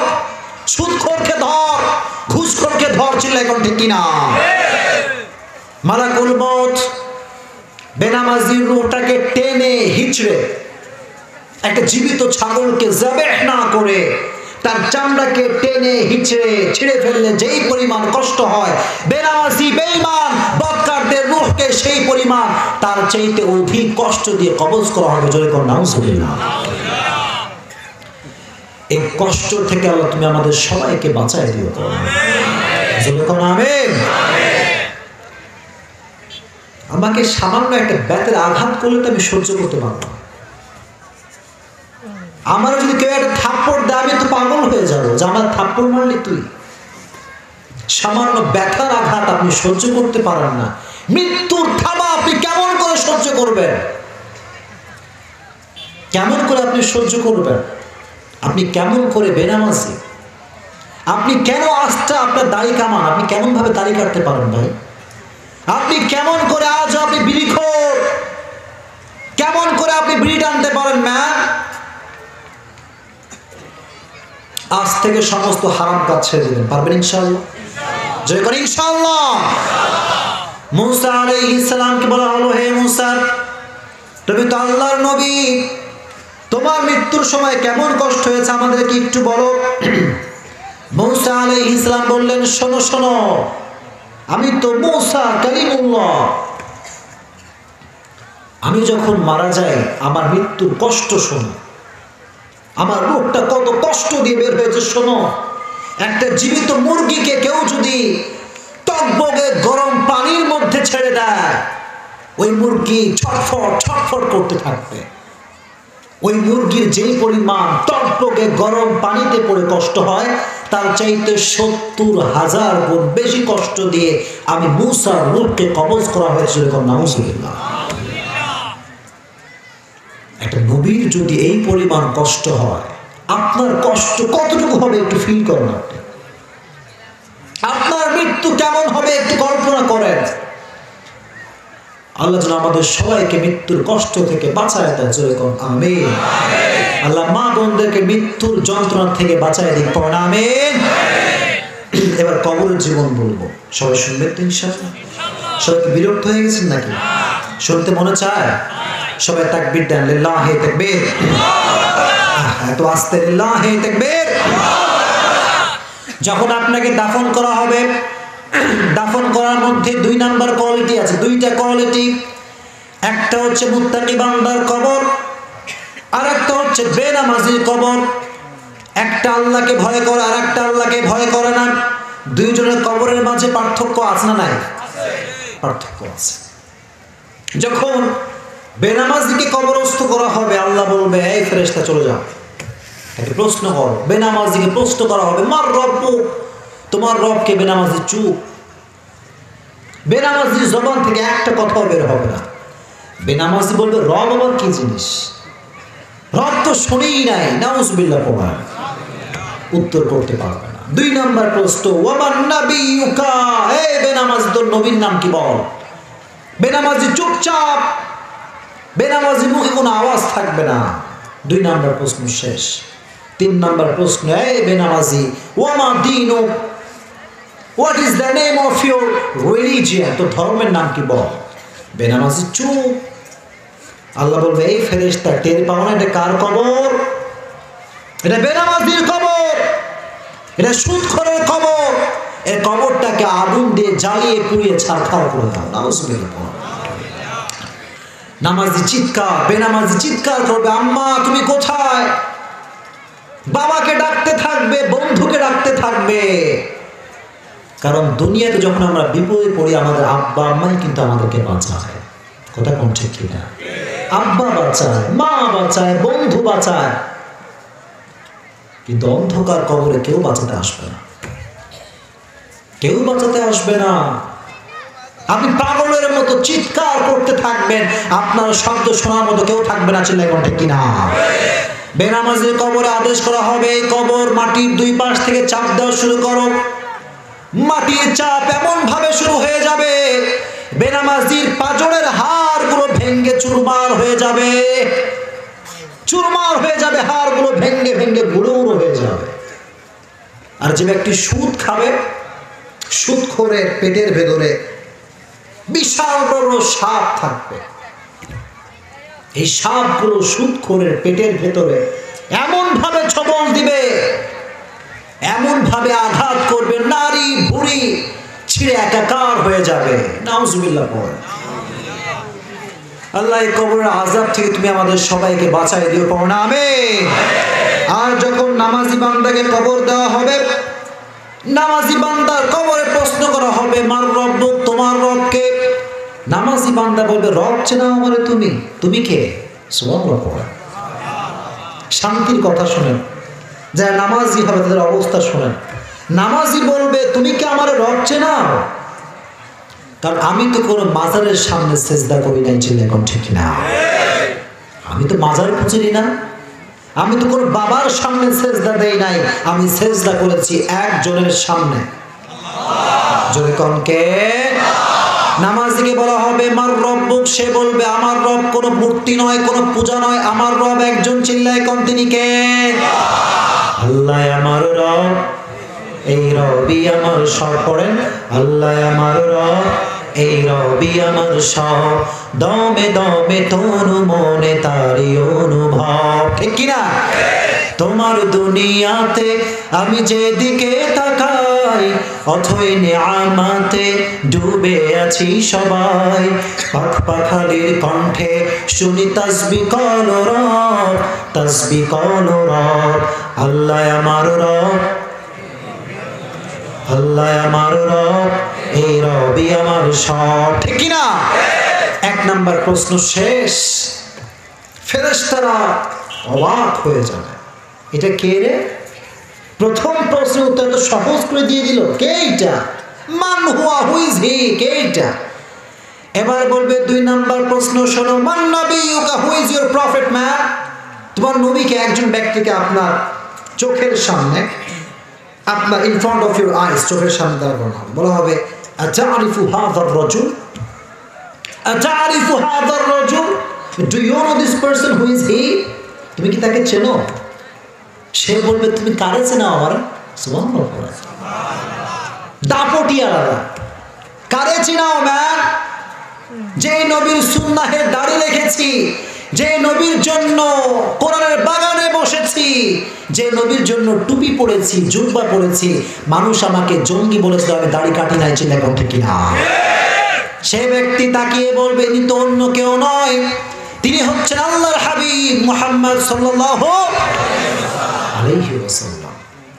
সুদখোরকে ধর, ঘুষখোরকে ধর, চিল্লা এখন ঠিক কিনা? মালাকুল মউত বেনামাজির রূহটাকে টেনে হিচড়ে একটা জীবিত ছাগলকে যাবেহ না করে তার চামড়াকে টেনে হিচড়ে ছিঁড়ে ফেললে যেই পরিমাণ কষ্ট হয়, বেনামাজি বেঈমান বদকারদের রূহকে সেই পরিমাণ তার চাইতে অধিক কষ্ট দিয়ে কবজ করা হবে। জোরে কর নাউজুবিল্লাহ। এই কষ্ট থেকে আল্লাহ তুমি আমাদের সবাইকে বাঁচায় দিও। জোরে কর আমিন। আমাকে সামান্য একটা বেতের আঘাত করলে তো আমি সহ্য করতে পারবো না। আমার যদি কেউ একটা থাপ্পড় দেয় আমি তো পাগল হয়ে যাবো, যে আমার থাপ্পড় মারলি তুই। সামান্য ব্যথার আঘাত আপনি সহ্য করতে পারেন না, মৃত্যুর থাবা আপনি কেমন করে সহ্য করবেন? কেমন করে আপনি সহ্য করবেন? আপনি কেমন করে বেনামাজি? আপনি কেন আস্থা আপনার দাড়ি কামান? আপনি কেমন ভাবে দাড়ি কাটতে পারেন ভাই? আপনি কেমন করে আজ আপনি বিড়িখোর, কেমন করে আপনি বিড়ি টানতে পারেন? ম্যান, আজ থেকে সমস্ত হারাম কাজ ছেড়ে দিবেন, পারবেন ইনশাআল্লাহ? জয় করে ইনশাআল্লাহ। মুসা আলাইহিস সালামকে বলা হলো, হে মুসা, তুমি তো আল্লাহর নবী, তোমার মৃত্যুর সময় কেমন কষ্ট হয়েছে আমাদেরকে একটু বলো। মুসা আলাইহিস সালাম বললেন, শোনো শোনো, আমি তো মুসা কালিমুল্লাহ, আমি যখন মারা যাই আমার মৃত্যুর কষ্ট শোনো, আমার রূহটা কত কষ্ট দিয়ে বের হয়েছে শোনো। একটা জীবিত মুরগিকে কেউ যদি টকবগে গরম পানির মধ্যে ছেড়ে দেয়, ওই মুরগি ছটফট ছটফট করতে থাকবে। ওই মুরগির যেই পরিমাণ টকবগে গরম পানিতে পড়ে কষ্ট হয়, তার চাইতে ৭০,০০০ গুণ বেশি কষ্ট দিয়ে আমি মুসার রূহকে কবজ করা হয়েছিল। নাউজুবিল্লাহ। একটা নবীর যদি এই পরিমাণ কষ্ট হয়, আপনার কষ্ট কতটুকু হবে একটু ফিল করেন। আপনি আপনার মৃত্যু কেমন হবে একটু কল্পনা করেন। আল্লাহ যেন আমাদের সবাইকে মৃত্যুর কষ্ট থেকে বাঁচায় দেয়। জোরে কোন আমিন। আল্লাহ মা বোনদেরকে মৃত্যুর যন্ত্রণা থেকে বাঁচায় দিক। পড়েন আমিন। এবার কবরের জীবন বলবো, সবাই শুনবেন তো ইনশাআল্লাহ? সবাইকে বিরক্ত হয়ে গেছেন নাকি? শুনতে মনে চায়? সবাই তাকবীর দেন, লিল্লাহি তাকবীর। এত আস্তে, লিল্লাহি তাকবীর। যখন আপনাকে দাফন করা হবে, দাফন করার মধ্যে 2 নাম্বার কোয়ালিটি আছে, 2টা কোয়ালিটি। একটা হচ্ছে মুত্তাকি বান্দার কবর, আর একটা হচ্ছে বেনামাজির কবর। একটা আল্লাহকে ভয় করে, আর একটা আল্লাহকে ভয় করে না। দুইজনের কবরের মাঝে পার্থক্য আছে না নাই? পার্থক্য আছে। যখন বেনামাজিকে কবরস্থ করা হবে, আল্লাহ বলবে, এই ফেরেশতা চলে যাও, একটা প্রশ্ন করো। বেনামাজিকে প্রশ্ন করা হবে, মার রব্বু, তোমার রবকে? বেনামাজি চুপ। বেনামাজির জবান থেকে একটা কথাও বের হবে না। বেনামাজি বলবে রব আবার কি জিনিস, রব তো শুনেই নাই, নাউজুবিল্লাহ পড়া, উত্তর করতে পারবে না। 2 নম্বর প্রশ্ন, ওয়ামান নাবিয়ুকা, হে বেনামাজি তোর নবীর নাম কি বল। বেনামাজি চুপচাপ, বেনামাজি মুখে কোনো আওয়াজ থাকবে না। 2 নম্বর প্রশ্ন শেষ। 3 নম্বর প্রশ্ন, হে বেনামাজি ওয়ামা দীনুক, what is the name of your religion, তোর ধর্মের নাম কি বল। বেনামাজি চুপ। আল্লাহ বলবে এই ফেরেশতা টের পাও না এটা কার কবর? এটা বেনামাজির কবর, এটা সুদখোরের কবর। এই কবরটাকে আগুন দিয়ে জ্বালিয়ে পুড়িয়ে ছারখার করে দাও। নাউজুবিল্লাহ। নামাজি চিৎকার, বেনামাজি চিৎকার করবে আম্মা তুমি কোথায়। বাবাকে ডাকতে থাকবে, বন্ধুকে ডাকতে থাকবে। কারণ দুনিয়াতে যখন আমরা বিপদে পড়ি আমাদের আব্বা আম্মাই কিন্তু আমাদেরকে বাঁচায়। কথা কোন ঠিক কিনা? আব্বা বাঁচায়, মা বাঁচায়, বন্ধু বাঁচায়, কিন্তু অন্ধকার কবরে কেউ বাঁচাতে আসবে না, কেউ বাঁচাতে আসবে না। আপনি পাগলের মতো চিৎকার করতে থাকবেন, আপনার শব্দ শোনার মতো কেউ থাকবে না। চিল্লাই কোন ঠিক কিনা? বেনামাজির কবরে আদেশ করা হবে এই কবর মাটির 2 পাশ থেকে চাপ দেওয়া শুরু করো। মাটির চাপ এমন ভাবে শুরু হয়ে যাবে বেনামাজির পাঁজরের হাড়গুলো ভেঙ্গে চুরমার হয়ে যাবে, চুরমার হয়ে যাবে, হাড়গুলো ভেঙ্গে ভেঙ্গে গুঁড়ো গুঁড়ো হয়ে যাবে। আর যে ব্যক্তি সুদ খাবে, সুদখোরের পেটের ভেতরে বিশাল বড় সাপ থাকবে। এই সাপগুলো সুদখোরের পেটের ভেতরে এমন ভাবে ছবল দিবে, এমন ভাবে আঘাত করবে, নারী ভুঁড়ি ছিঁড়ে একাকার হয়ে যাবে। নাউজুবিল্লাহ পড়ে। আল্লাহ এই কবরের আযাব থেকে তুমি আমাদের সবাইকে বাঁচাই দিও, পড়ো না আমিন। আর যখন নামাজি বান্দাকে কবর দেওয়া হবে, নামাজি বান্দার কবরে প্রশ্ন করা হবে মার রব্বুক, তোমার রব কে? নামাজি বান্দা বলবে রব চেনা আমারে তুমি, তুমি কে? সুবহানাল্লাহ পড়ে। শান্তির কথা শুনেন, যারা নামাজি হবে তাদের অবস্থা শোনেন। নামাজি বলবে তুমি কি আমার রব চেনাও? কারণ আমি তো কোনো মাজারের সামনে সেজদা করি নাই। ছিল এখন ঠিক না? আমি তো মাজার খুঁজিনি না, আমি তো কোনো বাবার সামনে সেজদা দেই নাই, আমি সেজদা করেছি একজনের সামনে। জোরে কোন কে? নামাজিকে বলা হবে মার রব্বুক, সে বলবে আমার রব কোনো মূর্তি নয়, কোনো পূজা নয়, আমার রব একজন। চিল্লায় কোন তিনি কে? আল্লাহ আমার রব, এই রবি আমার সব। পড়েন আল্লাহ আমার রব, এই রবি আমার সব, দমে দমে তনু মনে তারি অনুভব। ঠিক কিনা? তোমার দুনিয়াতে আমি যেদিকে তাকাই অথই নিয়ামতে ডুবে আছি সবাই। পাখ পাখালির কণ্ঠে শুনি তাসবিহ কল রব, তাসবিহ কল রব। আল্লাহ আমার রব, আল্লাহ আমার রব, এই রবি আমার সব। ঠিক কিনা? 1 নম্বর প্রশ্ন শেষ। ফেরেশতারা অবাক হয়ে যাবে, এটা কে রে? প্রথম প্রশ্নের উত্তর তো সহজ করে দিয়ে দিল, কে এটা? মান হুয়া, হু ইজ হি, কে এটা? এবার বলবে 2 নম্বর প্রশ্ন শোনো, মান নাবিয়ুকা, who is your prophet man. তোমার নবীকে, একজন ব্যক্তিকে আপনার চোখের সামনে, আপনার in front of your eyes, চোখের সামনে দাঁড় করানো হবে। বলা হবে আতারিফু হাযার রাজুল, আতারিফু হাযার রাজুল, do you know this person, who is he? তুমি কি তাকে চেনো? সে বলবে তুমি কারে চেনো আমার? সুবহানাল্লাহ। দাপটি আলাদা। কারে চেনাও ম্যান? যে নবীর সুন্নাহে দাড়ি রেখেছি, যে নবীর জন্য কোরআনের বাগানে বসেছি, যে নবীর জন্য টুপি পরেছি, জুব্বা পরেছি, মানুষ আমাকে জঙ্গি বলেছিল, আমি দাড়ি কাটি নাই। চিন্তা করতে কিনা? সে ব্যক্তি তাকিয়ে বলবে ইনি তো অন্য কেউ নয়, তিনি হচ্ছেন আল্লাহর হাবিব মুহাম্মদ সাল্লাল্লাহু আলাইহি ওয়াসাল্লাম,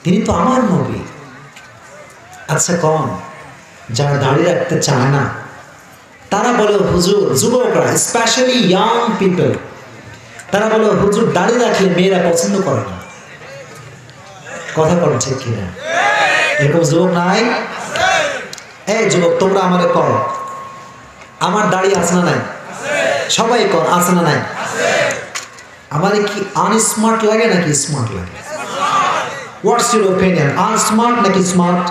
তিনি তো আমার নবী। আচ্ছা কোন যারা দাড়ি রাখতে চায় না তারা বলে হুজুর, যুবকরা স্পেশালি ইয়াং পিপল, তারা বলে হুজুর দাড়ি রাখলে মেয়েরা পছন্দ করে না। কথা বলেন ঠিক কিনা? এরকম যুবক নাই? এই যুবক তোমরা আমারে কর, আমার দাড়ি আছে না নাই? সবাই কর আছে না নাই? আমার কি আনস্মার্ট লাগে নাকি স্মার্ট লাগে? হোয়াটস ইউর ওপিনিয়ন, আনস্মার্ট নাকি স্মার্ট?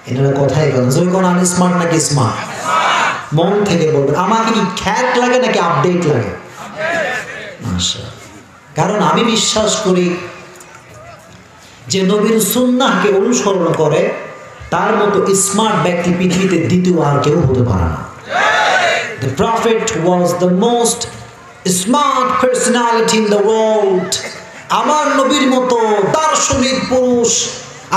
এনারা কথাই বলেন, যদি কোন আনস্মার্ট নাকি স্মার্ট? মন থেকে বলবেন। আমাকে কি খ্যাত লাগে নাকি আপডেট লাগে? কারণ আমি বিশ্বাস করি যে নবীর সুন্নাহকে অনুসরণ করে তার মতো স্মার্ট ব্যক্তি পৃথিবীতে দ্বিতীয় আর কেউ হতে পারে না। The Prophet was the most smart personality in the world. আমার নবীর মতো দার্শনিক পুরুষ,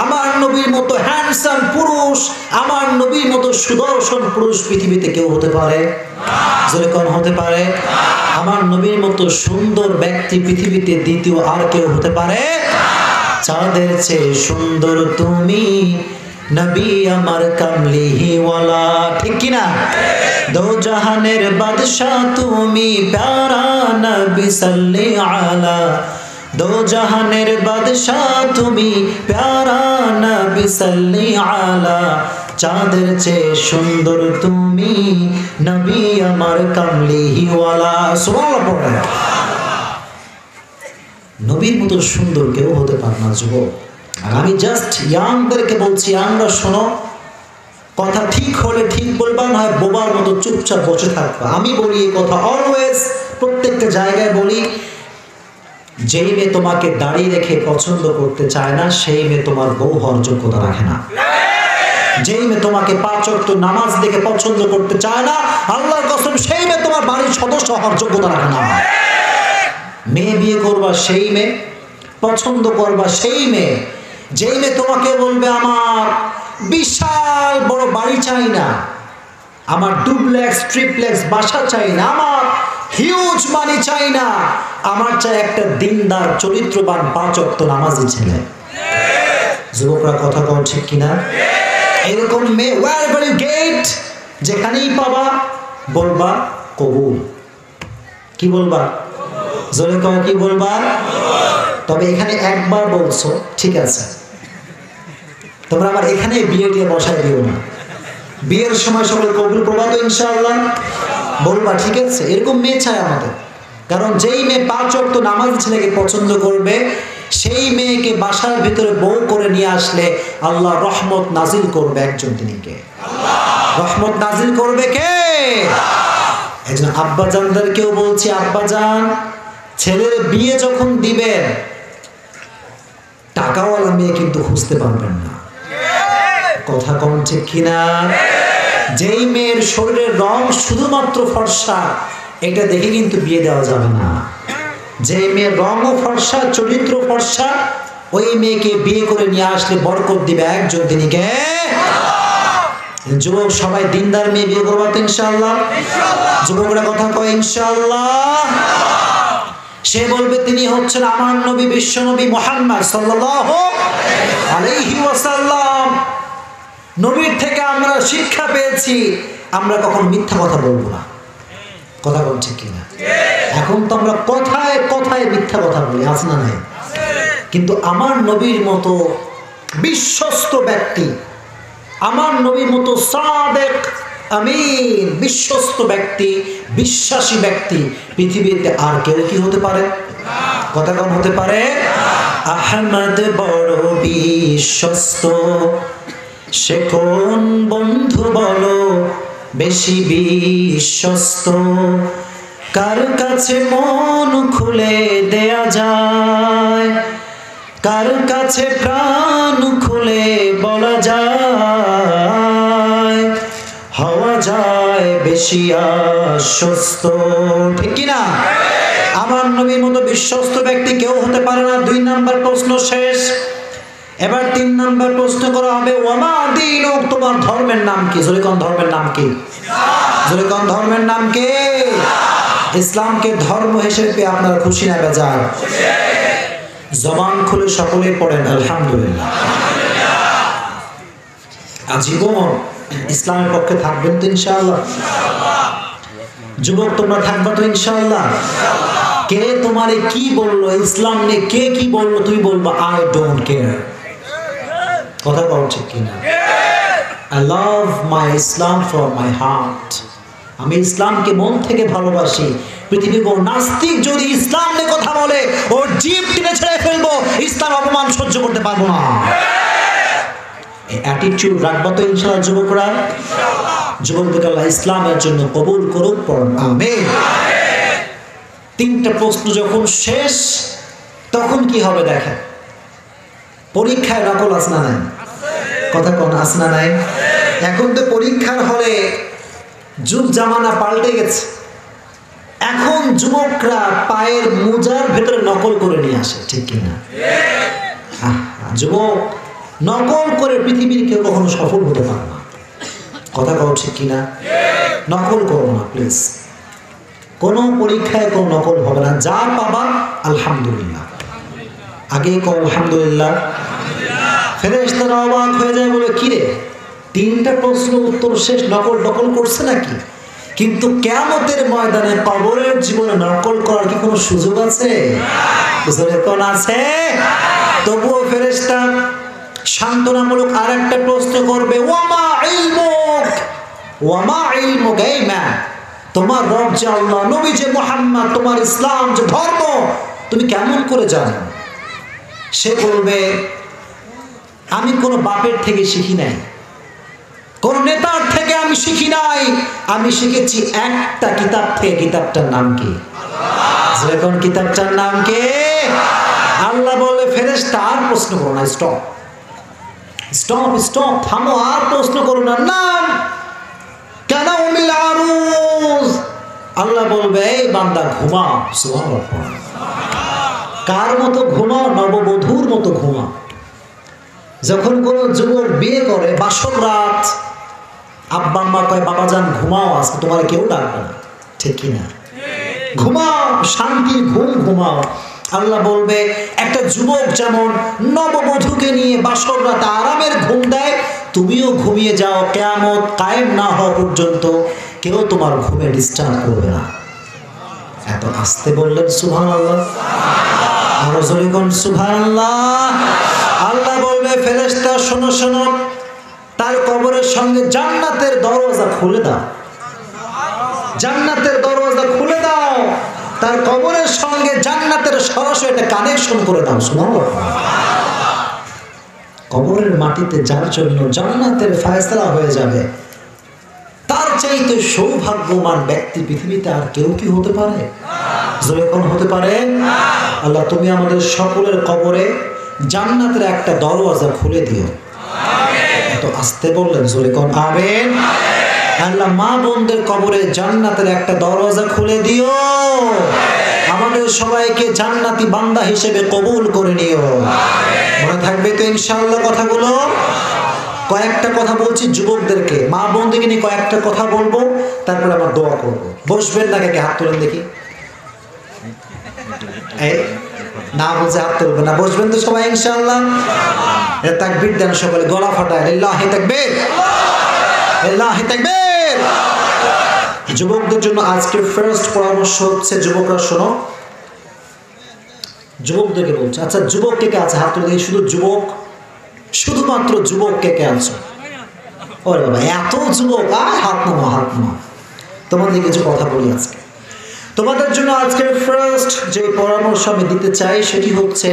আমার নবীর মতো হ্যান্ডসাম পুরুষ, আমার নবীর মতো সুদর্শন পুরুষ পৃথিবীতে কেউ হতে পারে যেরকম হতে পারে। আমার নবীর মতো সুন্দর ব্যক্তি পৃথিবীতে দ্বিতীয় আর কেউ হতে পারে। চাঁদের চেয়ে সুন্দর তুমি নবী আমার কামলিওয়ালা, ঠিক কিনা? দো জাহানের বাদশাহ তুমি প্যারা নবী সাল্লি আলা, দো জাহানের বাদশাহ তুমি প্যারা নবী সাল্লি আলা, চাঁদের চেয়ে সুন্দর তুমি নবী আমার কামলিওয়ালা। সুবহানাল্লাহ পড়ে। নবীর মতো সুন্দর কেউ হতে পারে না যুবক। আর আমি জাস্ট ইয়াংদেরকে বলছি, আমরা শোনো, কথা ঠিক হলে ঠিক বলবা, না হয় বোবার মতো চুপচাপ বসে থাকবা। আমি বলি এই কথা অলওয়েজ, প্রত্যেকটা জায়গায় বলি, যেই মেয়ে তোমাকে দাঁড়িয়ে রেখে পছন্দ করতে চায় না সেই মেয়ে তোমার বউ হওয়ার যোগ্যতা রাখে না। যেই মেয়ে তোমাকে 5 ওয়াক্ত নামাজ দেখে পছন্দ করতে চায় না, আল্লাহর কসম সেই মেয়ে তোমার বাড়ির সদস্য হওয়ার যোগ্যতা রাখে না। মেয়ে বিয়ে করবা সেই মেয়ে, পছন্দ করবা সেই মেয়ে, যেই মেয়ে তোমাকে বলবে আমার বিশাল বড় বাড়ি চাই না, আমার ডুপ্লেক্স ট্রিপ্লেক্স বাসা চাই না, আমার হিউজ মানি চাই না, আমার চাই একটা দিনদার চরিত্রবান 5 ওয়াক্ত নামাজি ছেলে। যুবকরা কথা কও ঠিক কিনা? এরকম মেয়ে wherever you get, যেখানেই পাবা বলবা কবুল। কি বলবা? জোরে কও, কি বলবা? তবে এখানে একবার বলছো ঠিক আছে, তোমরা আবার এখানে বিয়ে দিয়ে বসায় দিও না। বিয়ের সময় সবাই কবুল করবা তো ইনশাআল্লাহ? বলবা ঠিক আছে? এরকম মেয়ে চাই আমাদের। কারণ যেই মেয়ে 5 ওয়াক্ত নামাজ ছেলেকে পছন্দ করবে, সেই মেয়েকে বাসার ভিতরে বউ করে নিয়ে আসলে আল্লাহ রহমত নাজিল করবে একজন, তিনি কে? রহমত নাজিল করবে কে? একজন আব্বা জানদেরকেও বলছি, আব্বা জান, ছেলের বিয়ে যখন দিবেন টাকাওয়ালা মেয়ে কিন্তু খুঁজতে পারবেন না। কথা কম ঠিক কিনা? যেই মেয়ের শরীরের রং শুধুমাত্র ফর্সা, এটা দেখে কিন্তু বিয়ে দেওয়া যাবে না। যে মেয়ের রঙও ফর্সা, চরিত্র ফর্সা, ওই মেয়েকে বিয়ে করে নিয়ে আসলে বরকত দিবে একজন, তিনি কে? যুবক সবাই দিনদার মেয়ে বিয়ে করবো তো ইনশাআল্লাহ? যুবকরা কথা কয় ইনশাআল্লাহ। সে বলবে তিনি হচ্ছেন আমার নবী, বিশ্ব নবী মুহাম্মদ সাল্লাল্লাহু আলাইহি ওয়াসাল্লাম। নবীর থেকে আমরা শিক্ষা পেয়েছি, আমরা কখন মিথ্যা কথা বলবো না। কথা বলছে কিনা? এখন তো আমরা কথায় কথায় মিথ্যা কথা বলি, আছে না নাই? কিন্তু আমার নবীর মতো বিশ্বস্ত ব্যক্তি, আমার নবীর মতো সাদেক আমিন বিশ্বস্ত ব্যক্তি, বিশ্বাসী ব্যক্তি পৃথিবীতে আর কেউ কি হতে পারে? কথা কম হতে পারে? আহমদ বড় বিশ্বস্ত, সে কোন বন্ধু বলো বেশি বিশ্বস্ত, কার কাছে মন খুলে দেয়া যায়, কার কাছে প্রাণ খুলে বলা যায়, হওয়া যায় বেশি আশ্বস্ত, ঠিক কিনা? আমার নবীর মতো বিশ্বস্ত ব্যক্তি কেউ হতে পারে না। 2 নাম্বার প্রশ্ন শেষ। এবার 3 নাম্বার প্রশ্ন করা হবে, ওয়ামা দীনুক, তোমার ধর্মের নাম কি? জোরে কোন ধর্মের নাম কি? জোরে কোন ধর্মের নাম কি? ইসলামকে ধর্ম হিসেবে পেয়ে আপনারা খুশি না বেজার? জবান খুলে সকলে পড়েন আলহামদুলিল্লাহ। আজীবন ইসলামের পক্ষে থাকবেন তো ইনশাআল্লাহ? যুবক তোমরা থাকবা তো ইনশাআল্লাহ? কে তোমারে কি বললো ইসলাম নিয়ে, কে কি বললো, তুমি বলবা আই ডোন্ট কেয়ার। কথা বল ঠিক কিনা? I love my Islam from my heart. আমি ইসলামকে মন থেকে ভালোবাসি। পৃথিবীর কোন নাস্তিক যদি ইসলাম নিয়ে কথা বলে ওর জিভ টেনে ছেড়ে ফেলবো, ইসলাম অপমান সহ্য করতে পারবো না। এই অ্যাটিটিউড রাখবো তো ইনশাআল্লাহ যুবকরা? যুবকদের আল্লাহ ইসলামের জন্য কবুল করুক, পড়ুন আমিন। তিনটা প্রশ্ন যখন শেষ তখন কি হবে দেখেন। পরীক্ষায় নকল আছে না নাই? কথা কোন আছে না নাই? এখন তো পরীক্ষার হলে যুগ জামানা পাল্টে গেছে। এখন যুবকরা পায়ের মোজার ভেতরে নকল করে নিয়ে আসে, ঠিক কিনা? যুবক নকল করে পৃথিবীর কেউ কখনো সফল হতে পারে না। কথা কও ঠিক কিনা? নকল করো না প্লিজ। কোনো পরীক্ষায় কোনো নকল হবে না। যা পাবা আলহামদুলিল্লাহ। আগে কও আলহামদুলিল্লাহ। ফেরেশতারা অবাক হয়ে যায়, বলে কিরে তিনটা প্রশ্ন উত্তর শেষ, নকল করছে নাকি? কিন্তু কিয়ামতের ময়দানে কবরের জীবনে নকল করার কি কোনো সুযোগ আছে? কোন আছে? তবুও ফেরেশতা সান্ত্বনামূলক আর একটা প্রশ্ন করবে, ওয়ামা ইলমুক, এই ম্যান তোমার রব যে আল্লাহ, নবী যে মুহাম্মদ, তোমার ইসলাম যে ধর্ম তুমি কেমন করে জানো? সে বলবে আমি কোনো বাপের থেকে শিখি নাই, কোন নেতার থেকে আমি শিখি নাই, আমি শিখেছি একটা কিতাব থেকে। কিতাবটার নাম কি? কোন কিতাবটার নাম কি? আল্লাহ বলে ফেরেশতা আর প্রশ্ন করো না, স্টপ স্টপ স্টপ, থামো, আর প্রশ্ন করো না। নাম কেন? আল্লাহ বলবে এই বান্দা ঘুমাও। সুবহানাল্লাহ। কার মতো ঘুমাও? নববধূর মতো ঘুমাও। যখন কোনো যুবক বিয়ে করে বাসর রাত, আব্বা আম্মা কয় বাবা যান ঘুমাও, আজকে তোমার কেউ ডাকবে না, ঠিক কিনা? ঘুমাও, শান্তির ঘুম ঘুমাও। আল্লাহ বলবে একটা যুবক যেমন নববধূকে নিয়ে বাসর রাতে আরামের ঘুম দেয়, তুমিও ঘুমিয়ে যাও। কিয়ামত কায়েম না হওয়া পর্যন্ত কেউ তোমার ঘুমে ডিস্টার্ব করবে না। এত আস্তে বললেন সুবহানাল্লাহ। আরো জোরে কোন সুবহানাল্লাহ। আল্লাহ বলবে ফেরেশতা শোনো শোনো, তার কবরের সঙ্গে জান্নাতের দরজা খুলে দাও, জান্নাতের দরজা খুলে দাও, তার কবরের সঙ্গে জান্নাতের সরাসরি একটা কানেকশন করে দাও। সুবহানাল্লাহ। কবরের মাটিতে যার জন্য জান্নাতের ফয়সালা হয়ে যাবে, তার চাইতে সৌভাগ্যবান ব্যক্তি পৃথিবীতে আর কেউ কি হতে পারে? জোরে কোন হতে পারে? আল্লাহ তুমি আমাদের সকলের কবরে জান্নাতের একটা দরওয়াজা খুলে দিও। এত আস্তে বললেন, জোরে কোন আমিন। আল্লাহ মা বোনদের কবরে জান্নাতের একটা দরওয়াজা খুলে দিও। আমাদের সবাইকে জান্নাতি বান্দা হিসেবে কবুল করে নিও। মনে থাকবে তো ইনশাআল্লাহ কথাগুলো? কয়েকটা কথা বলছি যুবকদেরকে, মা বোনদেরকে নিয়ে কয়েকটা কথা বলবো, তারপরে আমরা দোয়া করব। বসবেন না? কে হাত তোলেন দেখি। না বলছে হাত তুলবেন না, বসবেন তো সবাই ইনশাআল্লাহ। তাকবীর দেন সকলে, গলা ফাটায় লিল্লাহি তাকবীর, লিল্লাহি তাকবীর। যুবকদের জন্য আজকে ফার্স্ট পরামর্শ হচ্ছে, যুবকরা শোনো, যুবকদেরকে বলছে। আচ্ছা যুবক কে কে আছে? হাত তুলে দেখি। শুধু যুবক, শুধুমাত্র যুবক কে কে আছো? ওরে বাবা এত যুবক, হাত নামো, হাত নামো। তোমাদের কিছু কথা বলি আজকে। তোমাদের জন্য আজকের ফার্স্ট যে পরামর্শ আমি দিতে চাই সেটি হচ্ছে,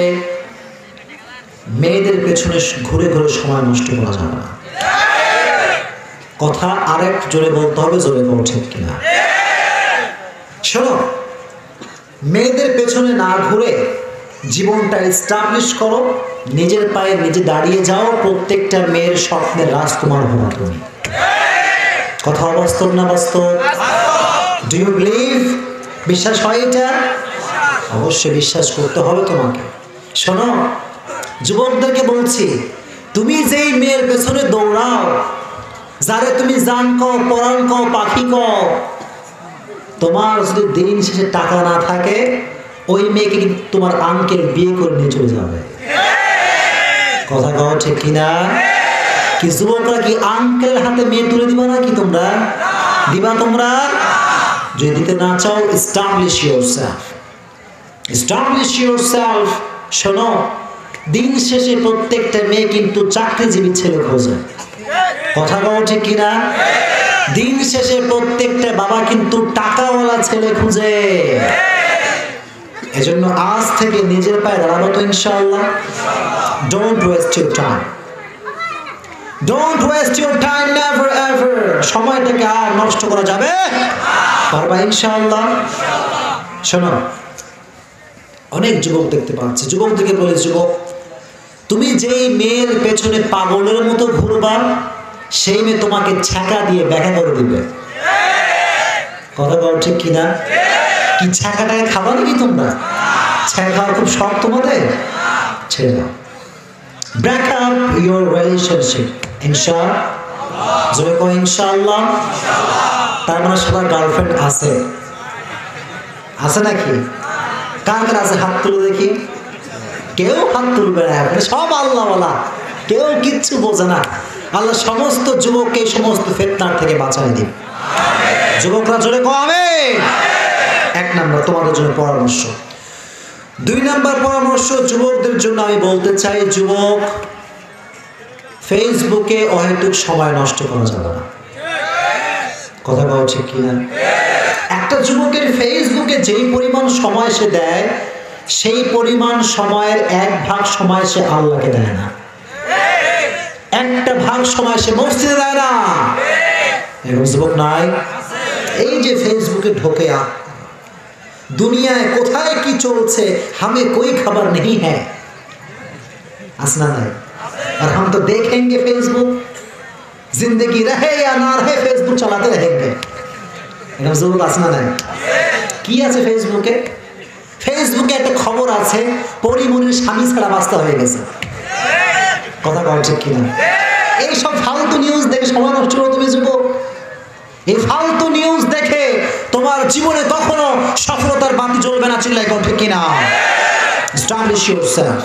মেয়েদের পেছনে ঘুরে ঘুরে সময় নষ্ট করা যাবে না। কথা আরেক জোরে বলতে হবে, জোরে বল ঠিক কিনা? শোনো, মেয়েদের পেছনে না ঘুরে জীবনটা এস্টাবলিশ করো, নিজের পায়ে নিজে দাঁড়িয়ে যাও। প্রত্যেকটা মেয়ের স্বপ্নের রাজকুমার হবা তুমি। কথা অবাস্তব না বাস্তব? Do you believe? বিশ্বাস হয় এটা? অবশ্যই বিশ্বাস করতে হবে তোমাকে। শোনো, যুবকদেরকে বলছি, তুমি যেই মেয়ের পেছনে দৌড়াও, যারে তুমি জান কও, পরাণ কও, পাখি কও, তোমার যদি দিন শেষে টাকা না থাকে, ওই মেয়েকে কিন্তু তোমার আঙ্কেল বিয়ে করে নিয়ে চলে যাবে। কথা কও ঠিক কিনা? কি যুবকরা কি আঙ্কেল হাতে মেয়ে তুলে দিবা না? কি তোমরা দিবা? তোমরা যদি দিতে না চাও, এস্টাবলিশ ইয়োরসেলফ, এস্টাবলিশ ইয়োরসেলফ। শোনো, দিন শেষে প্রত্যেকটা মেয়ে কিন্তু চাকরিজীবী ছেলে খোঁজে। কথা বলো ঠিক কিনা? দিন শেষে প্রত্যেকটা বাবা কিন্তু টাকাওয়ালা ছেলে খুঁজে। এজন্য আজ থেকে নিজের পায়ে দাঁড়াবো তো ইনশাআল্লাহ। Don't waste your time, don't waste your time, never ever. সময়টাকে আর নষ্ট করা যাবে পারবা ইনশাআল্লাহ। শোনো, অনেক যুবক দেখতে পাচ্ছি, যুবকদেরকে বলে, যুবক তুমি যেই মেয়ের পেছনে পাগলের মতো ঘুরবা, সেই মেয়ে তোমাকে ছ্যাঁকা দিয়ে ব্যাখ্যা করে দিবে। কথা বল ঠিক কিনা? কি ছ্যাঁকাটাকে খাবা নাকি তোমরা? ছ্যাঁকা খাওয়ার খুব শখ তোমাদের? ছেড়ে দাও। ব্রেক আপ ইউর রিলেশনশিপ ইনশাআল্লাহ। জোরে কও ইনশাআল্লাহ। তার মানে সবার গার্লফ্রেন্ড আছে, আছে নাকি? কার কার আছে হাত তুলে দেখি। কেউ হাত তুলবে না, সব আল্লাহ ওয়ালা, কেউ কিচ্ছু বোঝে না। আল্লাহ সমস্ত যুবককে সমস্ত ফিতনার থেকে বাঁচায় দিন। যুবকরা জোরে কও আমিন। এক নাম্বার তোমাদের জন্য পরামর্শ। দুই নাম্বার পরামর্শ যুবকদের জন্য আমি বলতে চাই, যুবক ফেসবুকে অহেতুক সময় নষ্ট করা যাবে না। কথা বলা ঠিক কিনা? একটা যুবকের ফেসবুকে যেই পরিমাণ সময় সে দেয়, সেই পরিমাণ সময়ের 1 ভাগ সময় সে আল্লাহকে দেয় না, 1টা ভাগ সময় সে মসজিদে দেয় না। এরকম যুবক নাই? এই যে ফেসবুকে ঢোকে, দুনিয়ায় কোথায় কি চলছে हमें कोई खबर नहीं है, আসনা নাই? और हम तो देखेंगे फेसबुक, जिंदगी रहे या ना रहे फेसबुक चलाते रहेंगे। এরকম যুবক আসনা নাই? কি আছে ফেসবুকে? ফেসবুকে একটা খবর আছে, পরিমনির স্বামী ছাড়া বাস্তা হয়ে গেছে। কথা বল ঠিক কিনা? এইসব ফালতু নিউজ দেখে সময় নষ্ট করো তুমি যুবক। এই ফালতু নিউজ দেখে তোমার জীবনে কখনো সফলতার বাতি জ্বলবে না। চিল্লাই কও ঠিক কিনা? এস্টাবলিশ ইয়োরসেলফ,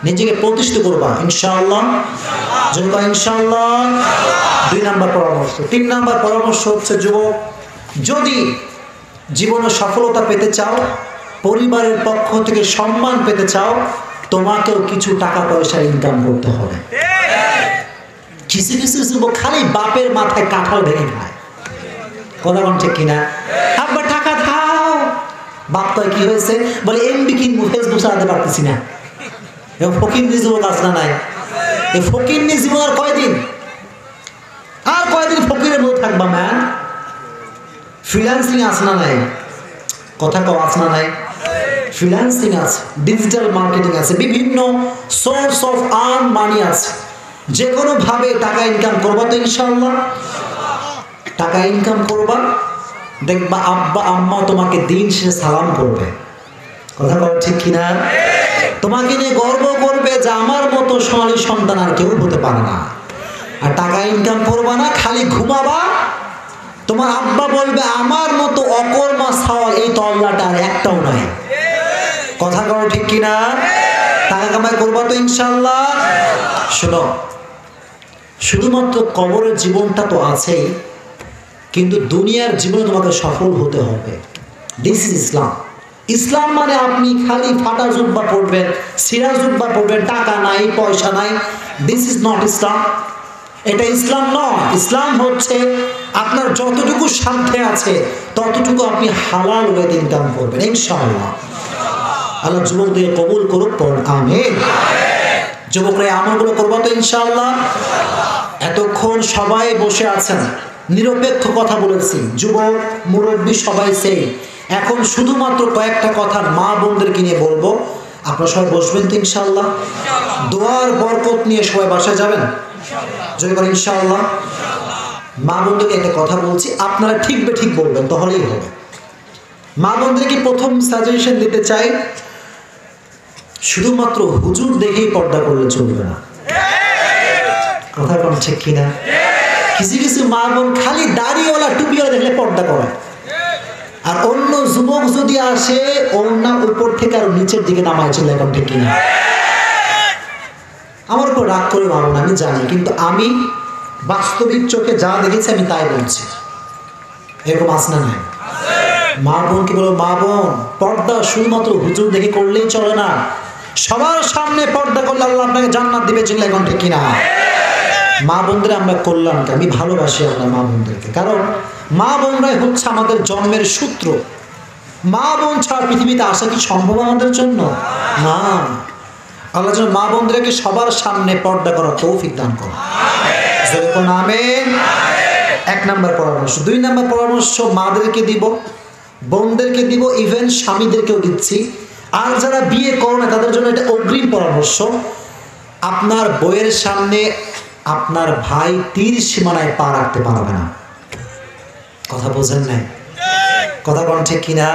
নিজেকে প্রতিষ্ঠিত করবা ইনশাআল্লাহ। যদি কও ইনশাআল্লাহ। 2 নাম্বার পরামর্শ। 3 নাম্বার পরামর্শ হচ্ছে, যুবক যদি জীবনে সফলতা পেতে চাও, পরিবারের পক্ষ থেকে সম্মান পেতে চাও, তোমাকেও কিছু টাকা পয়সা ইনকাম করতে হবে। কিছু কিছু যুবক খালি বাপের মাথায় কাঁঠাল ভেঙে খায়। কথা বল ঠিক কিনা? আব্বা টাকা দাও, বাপ কয় কি হয়েছে? বলে এমবি কিনবো, ফেসবুক চালাতে পারতেছি না। এবং ফকিন্নি যুবক আসনা নাই? এই ফকিন্নি জীবন আর কয়দিন, আর কয়দিন ফকিরের মতো থাকবা ম্যান? ফ্রিল্যান্সিং আসনা নাই? কথা কও আসনা নাই? ফ্রিল্যান্সিং আছে, ডিজিটাল মার্কেটিং আছে, বিভিন্ন সোর্স অফ আর্ন মানি আছে। যে কোনো ভাবে টাকা ইনকাম করবা তো ইনশাআল্লাহ। টাকা ইনকাম করবা, দেখবা আব্বা আম্মা তোমাকে দিন শেষে সালাম করবে। কথা বল ঠিক কিনা? তোমাকে নিয়ে গর্ব করবে যে আমার মতো সোনালী সন্তান আর কেউ হতে পারে না। আর টাকা ইনকাম করবা না, খালি ঘুমাবা, তোমার আব্বা বলবে আমার মতো অকর্মা ছাওয়াল এই তল্লাটা আর একটাও নাই। কথা বল ঠিক কিনা? টাকা কামাই করবা তো ইনশাআল্লাহ। শোনো, শুধুমাত্র কবরের জীবনটা তো আছেই, কিন্তু দুনিয়ার জীবনে তোমাকে সফল হতে হবে। দিস ইজ ইসলাম। ইসলাম মানে আপনি খালি ফাটা জুব্বা পড়বেন, সিরা জুব্বা পড়বেন, টাকা নাই পয়সা নাই, দিস ইজ নট ইসলাম। এটা ইসলাম নয়। ইসলাম হচ্ছে আপনার যতটুকু সাধ্যে আছে ততটুকু আপনি হালাল ওয়েতে ইনকাম করবেন ইনশাআল্লাহ। আল্লাহ যুবকদের কবুল করুক, পড়ুন আমিন। যুবকরা আমলগুলো করবো তো ইনশাআল্লাহ। এতক্ষণ সবাই বসে আছেন, নিরপেক্ষ কথা বলেছি, যুবক মুরব্বী সবাই সেই। এখন শুধুমাত্র কয়েকটা কথা মা বোনদেরকে নিয়ে বলবো। আপনারা সবাই বসবেন তো ইনশাআল্লাহ। দোয়ার বরকত নিয়ে সবাই বাসায় যাবেন যদি বলেন ইনশাআল্লাহ। মা বোনদেরকে একটা কথা বলছি, আপনারা ঠিক বেঠিক বলবেন, তাহলেই হবে। মা বোনদেরকে প্রথম সাজেশন দিতে চাই, শুধুমাত্র হুজুর দেখেই পর্দা করলে চলবে না। কথা বলেন ঠিক কিনা? কিছু কিছু মা বোন খালি দাড়িওয়ালা টুপিওয়ালা দেখলে পর্দা করে, আর অন্য যুবক যদি আসে ওড়না উপর থেকে আর নিচের দিকে নামায় চলে। এখন ঠিক কিনা? আমার উপর রাগ করে মা বোন, আমি জানি, কিন্তু আমি বাস্তবিক চোখে যা দেখেছি আমি তাই বলছি। এরকম আসনা নাই? মা বোনকে বলো, মা বোন পর্দা শুধুমাত্র হুজুর দেখে করলেই চলে না, সবার সামনে পর্দা করলে আল্লাহ আপনাকে জান্নাত দিবে। চিল্লা এখন ঠিক কিনা? মা বোনদের আমরা কল্যাণকে, আমি ভালোবাসি আমরা মা বোনদেরকে, কারণ মা বোনরাই হচ্ছে আমাদের জন্মের সূত্র। মা বোন ছাড়া পৃথিবীতে আসা কি সম্ভব আমাদের জন্য? না। আল্লাহ যেন মা বোনদেরকে সবার সামনে পর্দা করার তৌফিক দান করুন। আমিন। 1 নম্বর পরামর্শ। 2 নম্বর পরামর্শ মাদেরকে দিব, বোনদেরকে দিব, ইভেন স্বামীদেরকেও দিচ্ছি। আর যারা বিয়ে করো না তাদের জন্য এটা অগ্রিম পরামর্শ। আপনার বইয়ের সামনে আপনার ভাই তীর সীমানায় পা রাখতে পারবে না। কথা বোঝেন নাই? কথা বলেন ঠিক কিনা?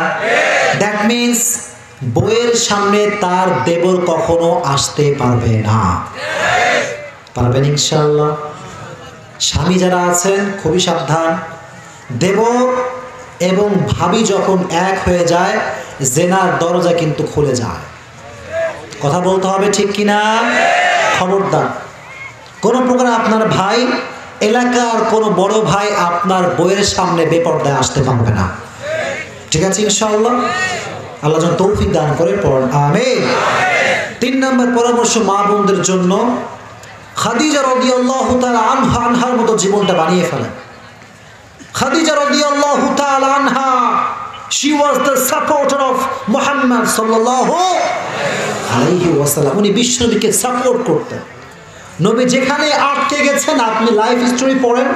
দ্যাট মিনস বইয়ের সামনে তার দেবর কখনো আসতে পারবে না। পারবেন ইনশাআল্লাহ? স্বামী যারা আছেন খুবই সাবধান। দেবর এবং ভাবি যখন এক হয়ে যায়, জেনার দরজা কিন্তু খুলে যায়। কথা বলতে হবে ঠিক কিনা? খবরদার, কোন প্রকার আপনার ভাই, এলাকার কোনো বড় ভাই আপনার বইয়ের সামনে বেপরদায় আসতে পারবে না। ঠিক আছে ইনশাআল্লাহ? আল্লাহ যেন তৌফিক দান করে পড়েন আমিন। 3 নম্বর পরামর্শ মা বোনদের জন্য, খাদিজা রাদিয়াল্লাহু তাআলা আনহার মতো জীবনটা বানিয়ে ফেলেন। খাদিজা রাদিয়াল্লাহু তাআলা আনহা, she was the supporter of Muhammad sallallahu আলাইহি ওয়াসাল্লাম। উনি বিশ্বনবীকে সাপোর্ট করতেন। নবী যেখানে আটকে গেছেন, আপনি লাইফ স্টোরি পড়েন,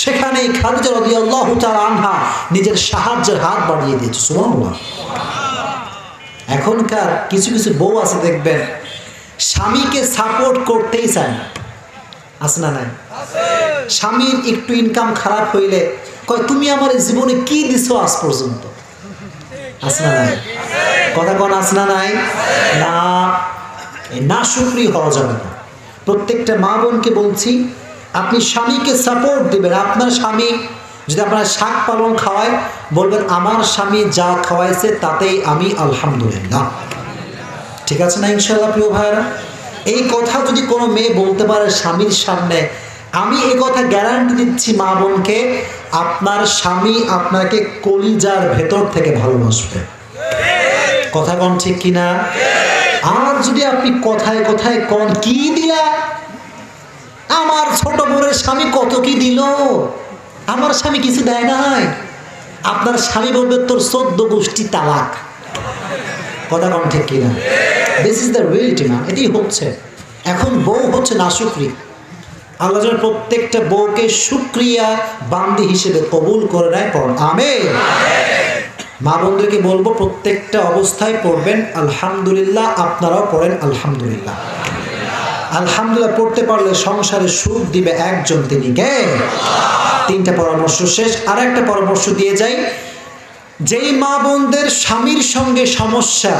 সেখানেই খাদিজা রাদিয়াল্লাহু তাআলা আনহা নিজের সাহায্যের হাত বাড়িয়ে দিয়েছে। সুবহানাল্লাহ। এখনকার কিছু কিছু বউ আছে দেখবেন, স্বামীকে সাপোর্ট করতেই চায় না। আছে না নাই? স্বামীর একটু ইনকাম খারাপ হইলে কয়, তুমি আমার জীবনে কি দিছো আজ পর্যন্ত? আছে না নাই? কথা কোন আছে না নাই? না, না শুকরি হওয়া যাবে না। প্রত্যেকটা মা বোনকে বলছি, আপনি স্বামীকে সাপোর্ট দিবেন। আপনার স্বামী যদি আপনার শাক পালং খাওয়ায়, বলবেন আমার স্বামী যা খাওয়াইছে তাতেই আমি আলহামদুলিল্লাহ। ঠিক আছে না ইনশাআল্লাহ প্রিয় ভাইরা? এই কথা যদি কোনো মেয়ে বলতে পারে স্বামীর সামনে, আমি এই কথা গ্যারান্টি দিচ্ছি মা বোনকে, আপনার স্বামী আপনাকে কলিজার ভেতর থেকে ভালোবাসবে। কথা কোন ঠিক কিনা? আর যদি আপনি কথায় কথায় কোন, কি দিলা, আমার ছোট বোনের স্বামী কত কি দিল, আমার স্বামী কিছু দেয় নাই, আপনার স্বামী বলবে তোর 14 গোষ্ঠী তালাক। কথা কোন ঠিক কিনা? This is the reality man. এটাই হচ্ছে। এখন বউ হচ্ছে নাশুকরি। আল্লাহ যেন প্রত্যেকটা বউকে শুকরিয়া বান্দি হিসেবে কবুল করে নেয়। পড়েন আমিন। মা বোনদেরকে বলবো প্রত্যেকটা অবস্থায় পড়বেন আলহামদুলিল্লাহ। আপনারাও পড়েন আলহামদুলিল্লাহ। আলহামদুলিল্লাহ পড়তে পারলে সংসারে সুখ দিবে একজন, তিনি কে? 3টা পরামর্শ শেষ। আর একটা পরামর্শ দিয়ে যাই, যেই মা বোনদের স্বামীর সঙ্গে সমস্যা,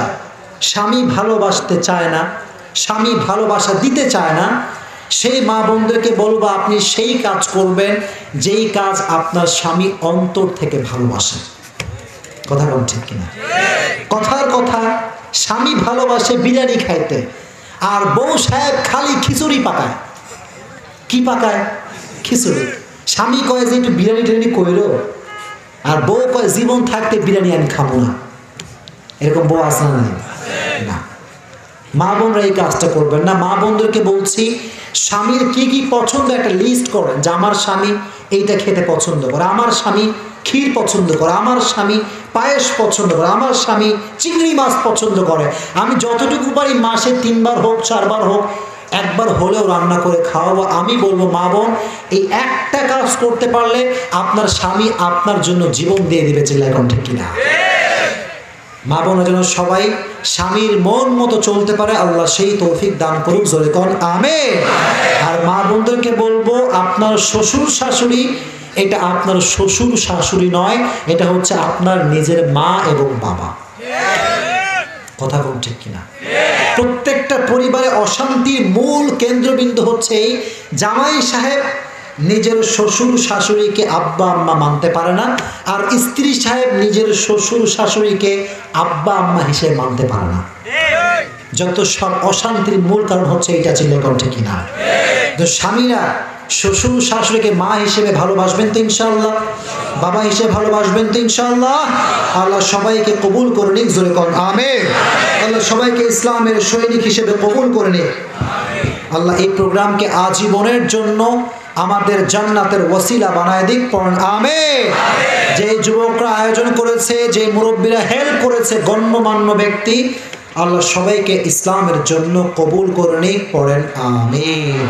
স্বামী ভালোবাসতে চায় না, স্বামী ভালোবাসা দিতে চায় না, সেই মা বোনদেরকে বলবো আপনি সেই কাজ করবেন যেই কাজ আপনার স্বামী অন্তর থেকে ভালোবাসে। কথা বল ঠিক কিনা? কথার কথা, স্বামী ভালোবাসে বিরিয়ানি খাইতে, আর বউ সাহেব খালি খিচুড়ি পাকায়। কি পাকায়? খিচুড়ি। স্বামী কয় যে একটু বিরিয়ানি টিরিয়ানি কইরো, আর বউ কয় জীবন থাকতে বিরিয়ানি আমি খাবো না। এরকম বউ আছে না? না। মা বোনরা এই কাজটা করবেন না। মা বোনদেরকে বলছি, স্বামীর কি কি পছন্দ একটা লিস্ট করেন, যে আমার স্বামী এইটা খেতে পছন্দ করে, আমার স্বামী ক্ষীর পছন্দ করে, আমার স্বামী পায়েস পছন্দ করে, আমার স্বামী চিংড়ি মাছ পছন্দ করে। আমি যতটুকু পারি মাসে 3 বার হোক 4 বার হোক, একবার হলেও রান্না করে খাওয়াবো। আমি বলবো মা বোন, এই একটা কাজ করতে পারলে আপনার স্বামী আপনার জন্য জীবন দিয়ে দিবে। চিল্লায় এখন ঠিক কিনা? মা বোনের জন্য সবাই স্বামীর মন মতো চলতে পারে, আল্লাহ সেই তৌফিক দান করুক। জোরে কোন আমিন। আর মা বোনদেরকে বলবো, আপনার শ্বশুর শাশুড়ি, এটা আপনার শ্বশুর শাশুড়ি নয়, এটা হচ্ছে আপনার নিজের মা এবং বাবা। কথা বল ঠিক কিনা? প্রত্যেকটা পরিবারে অশান্তির মূল কেন্দ্রবিন্দু হচ্ছে এই, জামাই সাহেব নিজের শ্বশুর শাশুড়িকে আব্বা আম্মা মানতে পারে না, আর স্ত্রী সাহেব নিজের শ্বশুর শাশুড়িকে আব্বা আম্মা হিসেবে মানতে পারে না। যত সব অশান্তির মূল কারণ হচ্ছে এটা। চিল্লায় কোন ঠিক কিনা? তো স্বামীরা শ্বশুর শাশুড়িকে মা হিসেবে ভালোবাসবেন তো ইনশাআল্লাহ, বাবা হিসেবে ভালোবাসবেন তো ইনশাআল্লাহ। আল্লাহ সবাইকে কবুল করে নিক। জোরে কোন আমিন। আল্লাহ সবাইকে ইসলামের সৈনিক হিসেবে কবুল করে নিক। আল্লাহ এই প্রোগ্রামকে আজীবনের জন্য আমাদের জান্নাতের ওসিলা বানায় দিক, পড়েন আমিন। যে যুবকরা আয়োজন করেছে, যে মুরব্বীরা হেল্প করেছে, গণ্যমান্য ব্যক্তি, আল্লাহ সবাইকে ইসলামের জন্য কবুল করে নিক, পড়েন আমিন।